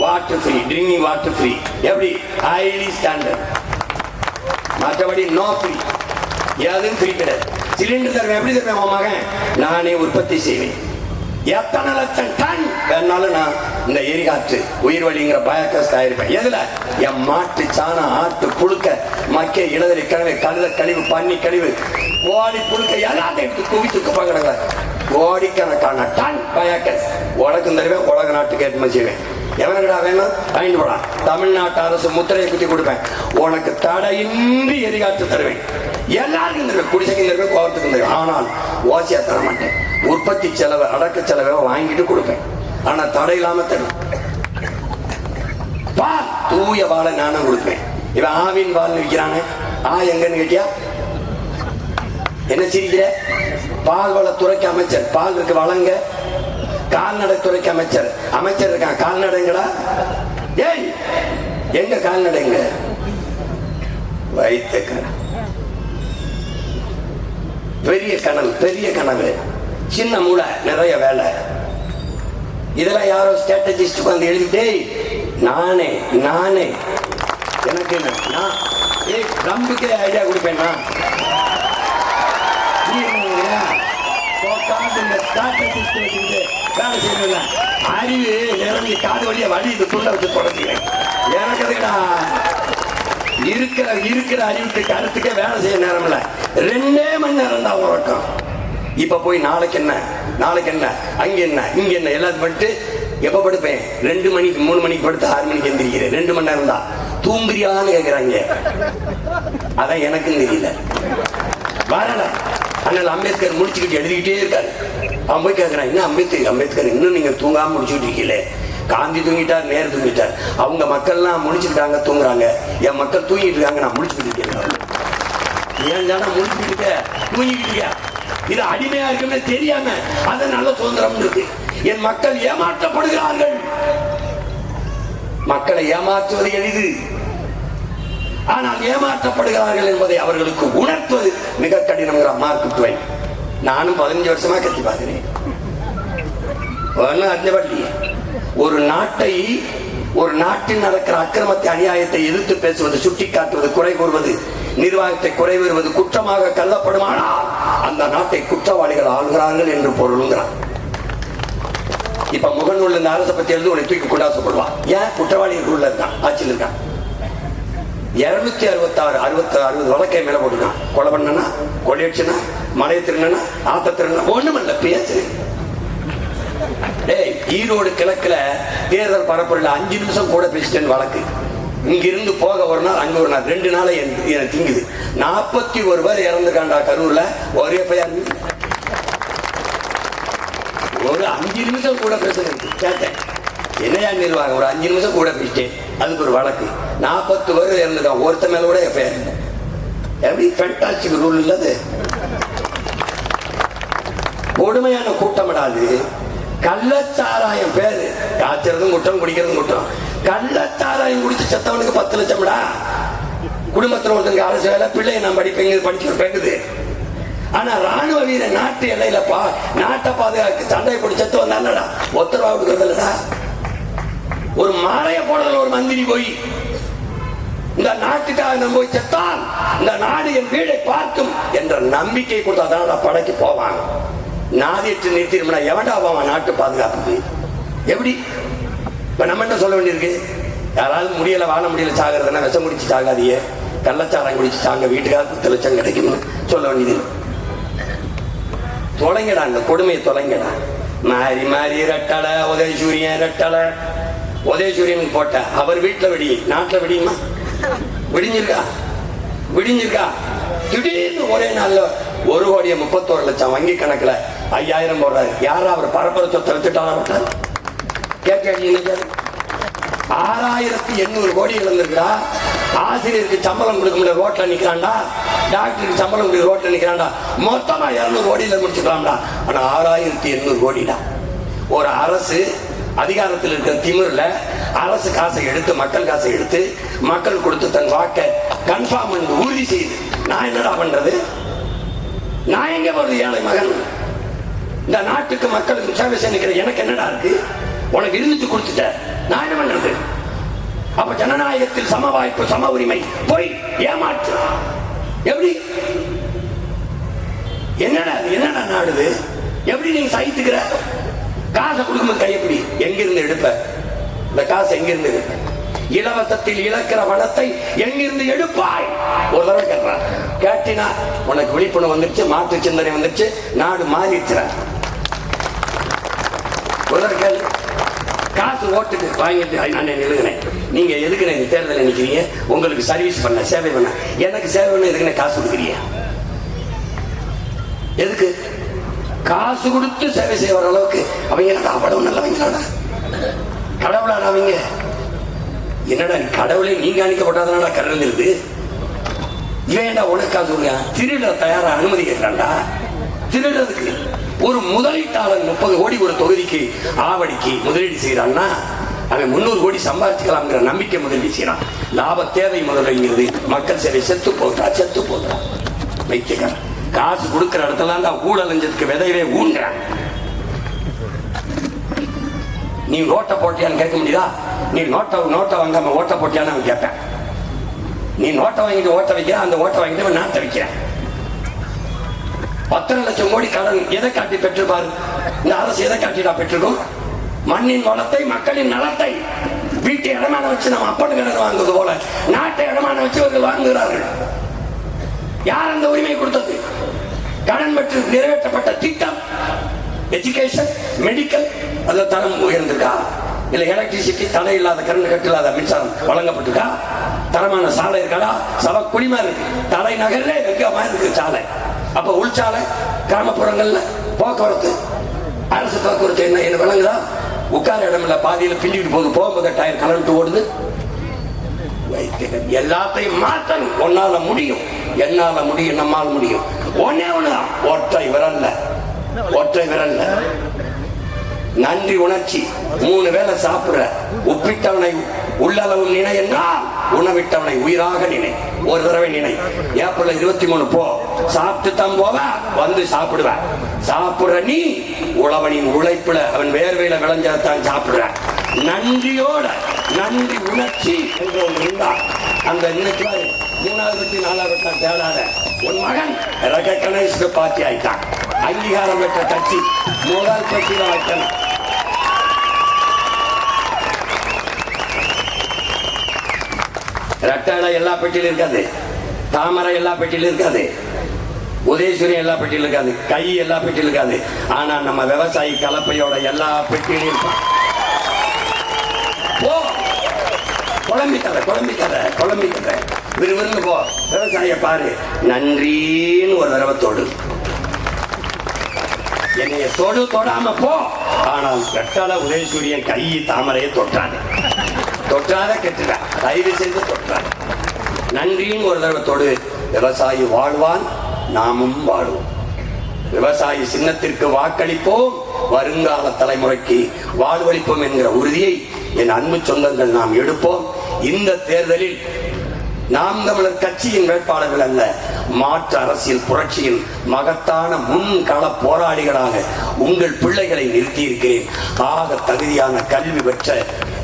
water free, drinking water free. எப்படி? Highly standard. மற்றபடி நோ ஃப்ரீ. எதுவும் ஃப்ரீ கிடையாது. சிலிண்டர் தருவேன். எப்படி தருவேன்? உன் மகன் நானே உற்பத்தி செய்வேன். எத்தனை லட்சம் டன் வேணாலும் நான் இந்த எரிகாற்று உயிர் வழிங்கிற பயோகேஸ் தயாரிப்பேன். எதுல? என் மாட்டு சாணம், ஆட்டு புழுக்க, மக்கிய இனதறி கழிவு, கழுத கழிவு, பன்னி கழிவு, கோழி புழுக்க எல்லாத்தையும் எடுத்து குவித்து குப்பாங்க. கோடிக்கணக்கான டன் பயோகேஸ் உலகம் தருவேன். உலக நாட்டுக்கு ஏற்றுமதி செய்வேன். எவனுக்குடா வேணும்? வாங்கிட்டு போடா. தமிழ்நாட்டு அரசு முத்திரையை குத்தி கொடுப்பேன். உனக்கு தடையின்றி எரிகாற்று தருவேன். எல்லாருக்கும் தருவேன். குடிசைக்கும் தருவேன், கோவத்துக்கும் தருவேன். ஆனால் ஓசியா தர மாட்டேன். உற்பத்தி செலவு, அடக்க செலவை வாங்கிட்டு கொடுப்பேன். ஆனா தடை இல்லாம தரும். பால், தூய பாலை நானும் கொடுப்பேன். இவன் ஆவின் பால் விற்கிறானே, எங்கன்னு கேட்டியா? என்ன சிரிக்கிற? பால்வளத்துறைக்கு அமைச்சர், பால் இருக்கு வழங்க. கால்நடைத்துறைக்கு அமைச்சர், அமைச்சர் இருக்கான். கால்நடைங்களா? ஏய், எங்க கால்நடைங்க? வைத்த பெரிய கனவு, பெரிய கனவு, சின்ன மூளை, நிறைய வேலை. இதெல்லாம் யாரோ ஸ்ட்ராட்டஜிஸ்ட் வந்து எழுதிட்டே நானே நானே எனக்கு நம்பிக்கை ஐடியா கொடுப்பேன். அறிவு நிறஞ்சி காது வழியா வழி இது துள்ள வச்சு தொடர்கிறேன். எனக்கு அதுக்கடா இருக்கிற அறிவுக்கு கருத்துக்கே வேலை செய்ய நேரம் இல்லை. 2 மணி நேரம் தான் உறக்கம். இப்ப போய் நாளைக்கு என்ன, நாளைக்கு என்ன, அங்க என்ன, இங்க என்ன எல்லாத்தையும் பண்ணிட்டு எப்ப படுப்பேன்? 2 மணிக்கு 3 மணிக்கு படுத்து 6 மணிக்கு எந்திரிக்கிறேன். 2 மணி நேரம் தான். தூங்குறியான்னு கேட்கிறாங்க. அதான் எனக்கும் தெரியல. வரல. அதனால அம்பேத்கர் முடிச்சுக்கிட்டு எழுதிக்கிட்டே இருக்காரு. அவன் போய் கேட்கிறான், என்ன அம்பேத்கர் இன்னும் நீங்க தூங்காம முடிச்சுட்டு இருக்கீங்களே? காந்தி தூங்கிட்டார், நேரு தூங்கிட்டார், அவங்க மக்கள்லாம் முடிச்சுக்கிட்டாங்க, தூங்குறாங்க. என் மக்கள் தூங்கிட்டு இருக்காங்க, நான் முடிச்சுக்கிட்டு இருக்கேன். ஏன் தானே முடிச்சுக்கிட்டு தூங்கிக்கிட்டு? இது அடிமையா இருக்குன்னு தெரியாம அது நல்ல சுதந்திரம் இருக்கு. என் மக்கள் ஏமாற்றப்படுகிறார்கள். மக்களை ஏமாற்றுவது எளிது, ஆனால் ஏமாற்றப்படுகிறார்கள் என்பதை அவர்களுக்கு உணர்த்துவது மிக கடினம். Mark Twain. நானும் 15 வருஷமா கத்தி பார்க்கிறேன். ஒரு நாட்டில் நடக்கிற அக்கிரமத்தை, அநியாயத்தை எதிர்த்து பேசுவது, சுட்டி காட்டுவது, குறை கூறுவது, நிர்வாகத்தை குறை கூறுவது குற்றமாக கருதப்படுமானால் அந்த நாட்டை குற்றவாளிகள் ஆளுகிறார்கள் என்று பொருளுங்கிறான். இப்ப முகநூல் இந்த அரசை பத்தி எழுதி உன்னை தூக்கி கொண்டாசப்படுவான். ஏன்? குற்றவாளிகள் உள்ள இருக்கான், ஆட்சியில் இருக்கான். 266 60 வழக்கை மேல போட்டுருக்கான். கொலை பண்ணனா, கொலையடிச்சனா, மலையை திருநனா, ஆத்த திருநா, ஒண்ணுமல்ல பேசு. ஈரோடு கிழக்குல தேர்தல் பரப்புரையில் 5 நிமிஷம் கூட பேசிட்டேன் வழக்கு. இங்கிருந்து போக ஒரு நாள், அங்க ஒரு நாள், 2 நாளை எனக்கு திங்குது. 41 பேர் இறந்துக்காண்டா கரூர்ல. ஒரே பையன் ஒரு 5 நிமிஷம் கூட பேசுறது கேட்டேன். என்னையா நிர்வாகம், ஒரு 5 நிமிஷம் கூட பேசிட்டேன், அதுக்கு ஒரு வழக்கு. 40 பேர் இறந்துட்டான், ஒருத்த மேல கூட எஃப்ஐஆர். எப்படி ஃபேண்டாஸ்டிக் ரூல் இல்லது? கொடுமையான கூட்டமிடாது. கள்ளச்சாராயம் பேரு, காய்ச்சறதும் குற்றம், குடிக்கிறதும் குற்றம். கள்ளச்சாராயம் குடிச்சு செத்தவனுக்கு 10 லட்சம்டா. குடும்பத்தில் ஒருத்தங்க அரசு வேலை, பிள்ளைய நான் படிப்பேங்க படிச்சு. ஆனா ராணுவ வீரன் நாட்டு எல்லையில நாட்டை பாதுகாக்க சண்டையை போட்டு செத்து வந்தாடா, ஒத்தரவா கொடுக்கறதுலடா. ஒரு மாலைய போடுறதுல ஒரு மந்திரி போய் இந்த நாட்டுக்காக நம்ம போய் செத்தான் இந்த நாடு என் வீடை பார்க்கும் என்ற நம்பிக்கை கொடுத்தா படைக்கு போவாங்க. நாதிட்டு நிறுத்திடும்னா எவன்டா போவான் நாட்டு பாதுகாப்புக்கு? எப்படி இப்ப நம்ம என்ன சொல்ல வேண்டியிருக்கு? யாராவது முடியல, வாழ முடியல, சாகிறதுனா விஷம் குடிச்சு சாகாதியே, கள்ளச்சாரம் குடிச்சு சாங்க, வீட்டுக்காக 10 லட்சம் கிடைக்கும்னு சொல்ல வேண்டியது. தொலைங்கடா, இந்த கொடுமையை தொலைங்கடா. மாறி மாறி ரெட்டலை, உதயசூரியன் ரெட்டலை. உதயசூரியனுக்கு போட்ட அவர் வீட்டுல வெடி, நாட்டுல வெடியுமா? விடிஞ்சிருக்கா? விடிஞ்சிருக்கா? திடீர்னு ஒரே நாள்ல 1,31,00,000 வங்கி கணக்குல 5,000 போடுறாரு. யாரா அவர் பரம்பரை சொத்தை வித்துட்டாலும் கேட்க 6,800 கோடி இழந்திருக்கா. ஆசிரியருக்கு சம்பளம் கொடுக்க முடியல, ரோட்ல நிக்கிறான்டா. டாக்டருக்கு சம்பளம் கொடுக்க ரோட்ல நிக்கிறான்டா. மொத்தமா 200 கோடியில முடிச்சுக்கலாம்டா. ஆனா 6,800 கோடிடா. ஒரு அரசு அதிகாரத்தில் இருக்கிற திமிர்ல அரசு காசை எடுத்து, மக்கள் காசை எடுத்து, மக்கள் கொடுத்து தன் வாக்கை கன்ஃபார்ம் பண்ணி உறுதி செய்து நான் என்னடா பண்றது? நான் எங்க போறது? ஏழை மகன் இந்த நாட்டுக்கு மக்களுக்கு சேவை செய்கிற எனக்கு என்னடா இருக்கு? உனக்கு இருந்துச்சு கொடுத்துட்ட, நான் என்ன பண்றது? அப்ப ஜனநாயகத்தில் சம வாய்ப்பு, சம உரிமை போய் ஏமாற்று. எப்படி? என்னடா என்னடா நாடுது? எப்படி நீங்க சகித்துக்கிற? காசை கொடுக்கும்போது கையப்படி எங்கிருந்து எடுப்ப? இந்த காசு எங்கிருந்து எடுப்ப? இலவசத்தில் இழக்கிற பணத்தை எங்கிருந்து எடுப்பாய்? ஒரு தடவை கேட்கிறான். கேட்டினா உனக்கு விழிப்புணர்வு வந்துருச்சு, மாற்று சிந்தனை வந்துருச்சு, நாடு மாறிடுச்சு. ஒரு தடவை கேள்வி. காசு ஓட்டுக்கு வாங்கிட்டு நான் எழுதுனேன், நீங்க எதுக்கு நீங்க தேர்தலில் நிக்கிறீங்க? உங்களுக்கு சர்வீஸ் பண்ண, சேவை பண்ண. எனக்கு சேவை பண்ண எதுக்குன்னு காசு கொடுக்குறீங்க? எதுக்கு? காசு கொடுத்து சேவை செய்ய வர அளவுக்கு அவங்க என்னடா அவ்வளவு நல்லவங்களாடா? கடவுளாடா அவங்க? என்னடா நீ கடவுளை நீங்க அணிக்கப்பட்டாதானடா கருந்துருது. இவன்டா உனக்கு காசு கொடுங்க. திருட தயாரா அனுமதி கேட்கிறான்டா. திருடுறதுக்கு ஒரு முதலீட்டாளர் 30 கோடி ஒரு தொகுதிக்கு ஆவடிக்கு முதலீடு செய்யறான்னா அவன் 300 கோடி சம்பாதிச்சுக்கலாம்ங்கிற நம்பிக்கை முதலீடு செய்யறான். லாப தேவை முதலீங்கிறது மக்கள் சேவை. செத்து போகிறான் வைக்கிறான். காசு கொடுக்கிற இடத்துல தான் ஊழல் லஞ்சத்துக்கு விதைவே ஊன்றான். நீ நோட்டை போட்டியான்னு கேட்க முடியுதா? நீ நோட்டை வாங்காம ஓட்ட போட்டியான்னு அவன் கேட்பேன். நீ நோட்டை வாங்கிட்டு ஓட்ட வைக்கிற, அந்த ஓட்டை வாங்கிட்டு நாட்டை வைக்கிறேன். 10 லட்சம் கோடி கடன் எதை காட்டி பெற்றிருப்பாரு? இந்த அரசு எதை காட்டிடா பெற்றிருக்கும்? மண்ணின் வளத்தை, மக்களின் நலத்தை. வீட்டை இடமான வச்சு நம்ம அப்பன் கடன் வாங்குவது போல நாட்டை இடமான வச்சு அவர்கள் வாங்குகிறார்கள். யார் அந்த உரிமை கொடுத்தது? கடன் பெற்று நிறைவேற்றப்பட்ட திட்டம், எஜுகேஷன், மெடிக்கல், அதுல தரம் உயர்ந்திருக்கா? இல்ல எலக்ட்ரிசிட்டி, தடை இல்லாத கரண்ட் கட்டு இல்லாத மின்சாரம் வழங்கப்பட்டிருக்கா? தரமான சாலை இருக்காடா? சவ குடிமா இருக்கு. தடை நகர்ல வெங்கமா இருக்கு சாலை. அப்ப உள்சாலை, கிராமப்புறங்கள்ல போக்குவரத்து, அரசு போக்குவரத்து என்ன விளங்குதா? உட்கார இடம் இல்ல, பாதியில பிள்ளிட்டு போகும்போது டயர் கலந்து ஓடுது. எல்லாத்தையும் மாற்றணும். உன்னால முடியும், என்னால முடியும், நம்மால் முடியும். ஒன்னே ஒண்ணுதான், ஒற்றை விரல்ல நன்றி உணர்ச்சி. 3 வேளை சாப்பிடுற, உப்பிட்டவனை உள்ளளவு நினை என்றால் உணவிட்டவனை உயிராக நினை. ஒரு தடவை நினை. ஏப்ரல் 23 போ, சாப்பிட்டு தான் போவ, வந்து சாப்பிடுவ. சாப்பிடுற நீ உழவனின் உழைப்புல, அவன் வேர்வையில விளைஞ்சதான் சாப்பிடுற. நன்றியோட, நன்றி உணர்ச்சி என்று ஒன்று இருந்தா அந்த இன்னைக்கு 3வது பத்தி 4வது பத்தி தேடாத. உன் மகன் ரெகக்னைஸ்டு பார்ட்டி ஆயிட்டான். அங்கீகாரம் பெற்ற கட்சி முதல் பத்தியில வைக்கணும். ரெட்டை எல்லா பெட்டியிலும் இருக்காது, தாமரை எல்லா பெட்டியிலும் இருக்காது, உதயசூரியன் எல்லா பெட்டியிலும் இருக்காது, கை எல்லா பெட்டியிலும் இருக்காது. ஆனா நம்ம விவசாயி கலப்பையோட எல்லா பெட்டியிலும் இருக்கும். குழம்பிக்கத விறுவிறுன்னு போ. விவசாய பாரு, நன்றின்னு ஒரு விரவத்தோடு. என்னைய தொடாம போ. ஆனால் கட்டால உதயசூரியன் கை தாமரையை தொட்டாத கெட்டுடா, தயவு செய்து தொட்டாத. நன்றின்னு ஒரு தடவை தொடு. விவசாயி வாழ்வான், நாமும் வாழ்வோம். விவசாயி சின்னத்திற்கு வாக்களிப்போம், வருங்கால தலைமுறைக்கு வாழ்வளிப்போம் என்கிற உறுதியை என் அன்பு சொந்தங்கள் நாம் எடுப்போம். இந்த தேர்தலில் நாம் தமிழர் கட்சியின் வேட்பாளர்கள் அல்ல, மாற்று அரசியல் புரட்சியின் மகத்தான முன்கள போராளிகளாக உங்கள் பிள்ளைகளை நிறுத்தியிருக்கிறேன். ஆக தகுதியான கல்வி பெற்ற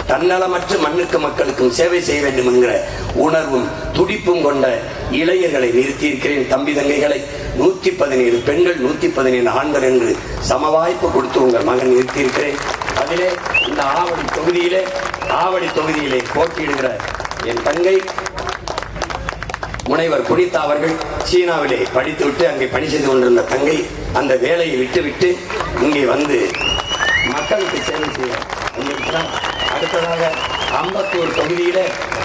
தன்னலமற்ற மண்ணுக்கு மக்களுக்கும் சேவை செய்ய வேண்டும் என்கிற உணர்வும் துடிப்பும் கொண்ட இளைஞர்களை நிறுத்தியிருக்கிறேன். தம்பி தங்கைகளை 117 பெண்கள் 117 ஆண்கள் என்று சமவாய்ப்பு கொடுத்து உங்கள் மகன் நிறுத்தியிருக்கிறேன். அதிலே இந்த ஆவடி தொகுதியிலே போட்டியிடுகிற என் தங்கை முனைவர் புனிதா அவர்கள் சீனாவிலே படித்துவிட்டு அங்கே பணி செய்து கொண்டிருந்த தங்கை அந்த வேலையை விட்டுவிட்டு இங்கே வந்து மக்களுக்கு சேவை செய்ய வந்திருக்கிறார். அடுத்ததாக அம்பத்தூர் தொகுதியில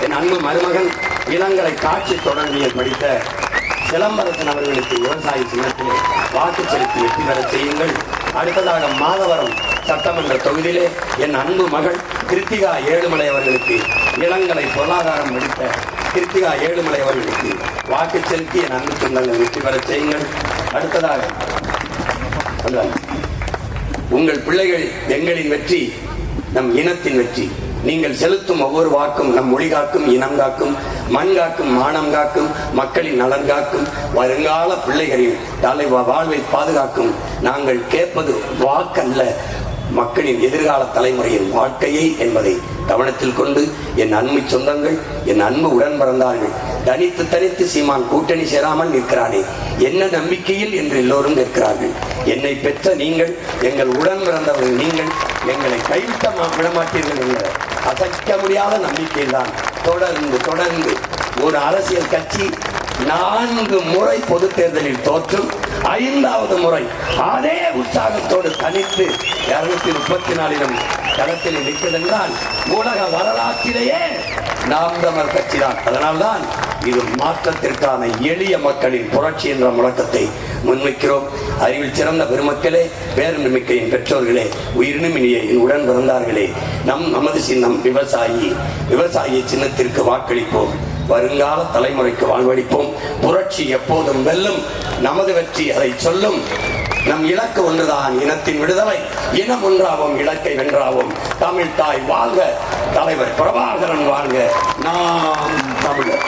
என் அன்பு மருமகன் இளங்கலை காட்சி தொடர்பியல் படித்த சிலம்பரசன் அவர்களுக்கு விவசாய சின்னத்திலே வாக்கு செலுத்தி வெற்றி பெற செய்யுங்கள். அடுத்ததாக மாதவரம் சட்டமன்ற தொகுதியிலே என் அன்பு மகள் கிருத்திகா ஏழுமலை அவர்களுக்கு இளங்கலை பொருளாதாரம் படித்த கிருத்திகா ஏழுமலை அவர்களுக்கு வாக்கு செலுத்தி என் அன்பு சொந்தங்கள் வெற்றி பெற செய்யுங்கள். அடுத்ததாக உங்கள் பிள்ளைகள் எங்களின் வெற்றி, நம் இனத்தின் வெற்றி. நீங்கள் செலுத்தும் ஒவ்வொரு வாக்கும் நம் மொழி காக்கும், இனம் காக்கும், மண் காக்கும், மானம் காக்கும், மக்களின் நலன் காக்கும், வருங்கால பிள்ளைகளின் வாழ்வை பாதுகாக்கும். நாங்கள் கேட்பது வாக்கல்ல, மக்களின் எதிர்கால தலைமுறையின் வாழ்க்கையை என்பதை கவனத்தில் கொண்டு என் அன்பு சொந்தங்கள், என் அன்பு உடன் பிறந்தார்கள், தனித்து சீமான் கூட்டணி சேராமல் நிற்கிறானே என்ன நம்பிக்கையில் என்று எல்லோரும் நிற்கிறார்கள். என்னை பெற்ற நீங்கள், எங்கள் உடன் பிறந்தவர்கள் நீங்கள், எங்களை கைவிட்ட விடமாட்டீர்கள் என்கிற அசைக்க முடியாத நம்பிக்கையில் தான் தொடர்ந்து ஒரு அரசியல் கட்சி 4 முறை பொது தேர்தலில் தோற்றும் 5வது முறை அதே உற்சாகத்தோடு தனித்து 234 களத்தில் நிற்கிறதென்றால் உலக வரலாற்றிலேயே நாம் தமிழர் கட்சி தான். அதனால்தான் இது மாற்றத்திற்கான எளிய மக்களின் புரட்சி என்ற முழக்கத்தை முன்வைக்கிறோம். அறிவில் சிறந்த பெருமக்களே, பேரன்பு மிக்க என் பெற்றோர்களே, உயிரினும் இனிய என் உடன் பிறந்தார்களே, நமது சின்னம் விவசாயி சின்னத்திற்கு வாக்களிப்போம், வருங்கால தலைமுறைக்கு வாழ்வளிப்போம். புரட்சி எப்போதும் வெல்லும், நமது வெற்றி அதை சொல்லும். நம் இலக்கு ஒன்றுதான், இனத்தின் விடுதலை. இனம் ஒன்றாவோம், இலக்கை வென்றாவோம். தமிழ் தாய் வாழ்க, தலைவர் பிரபாகரன் வாழ்க, நாம் தமிழர்.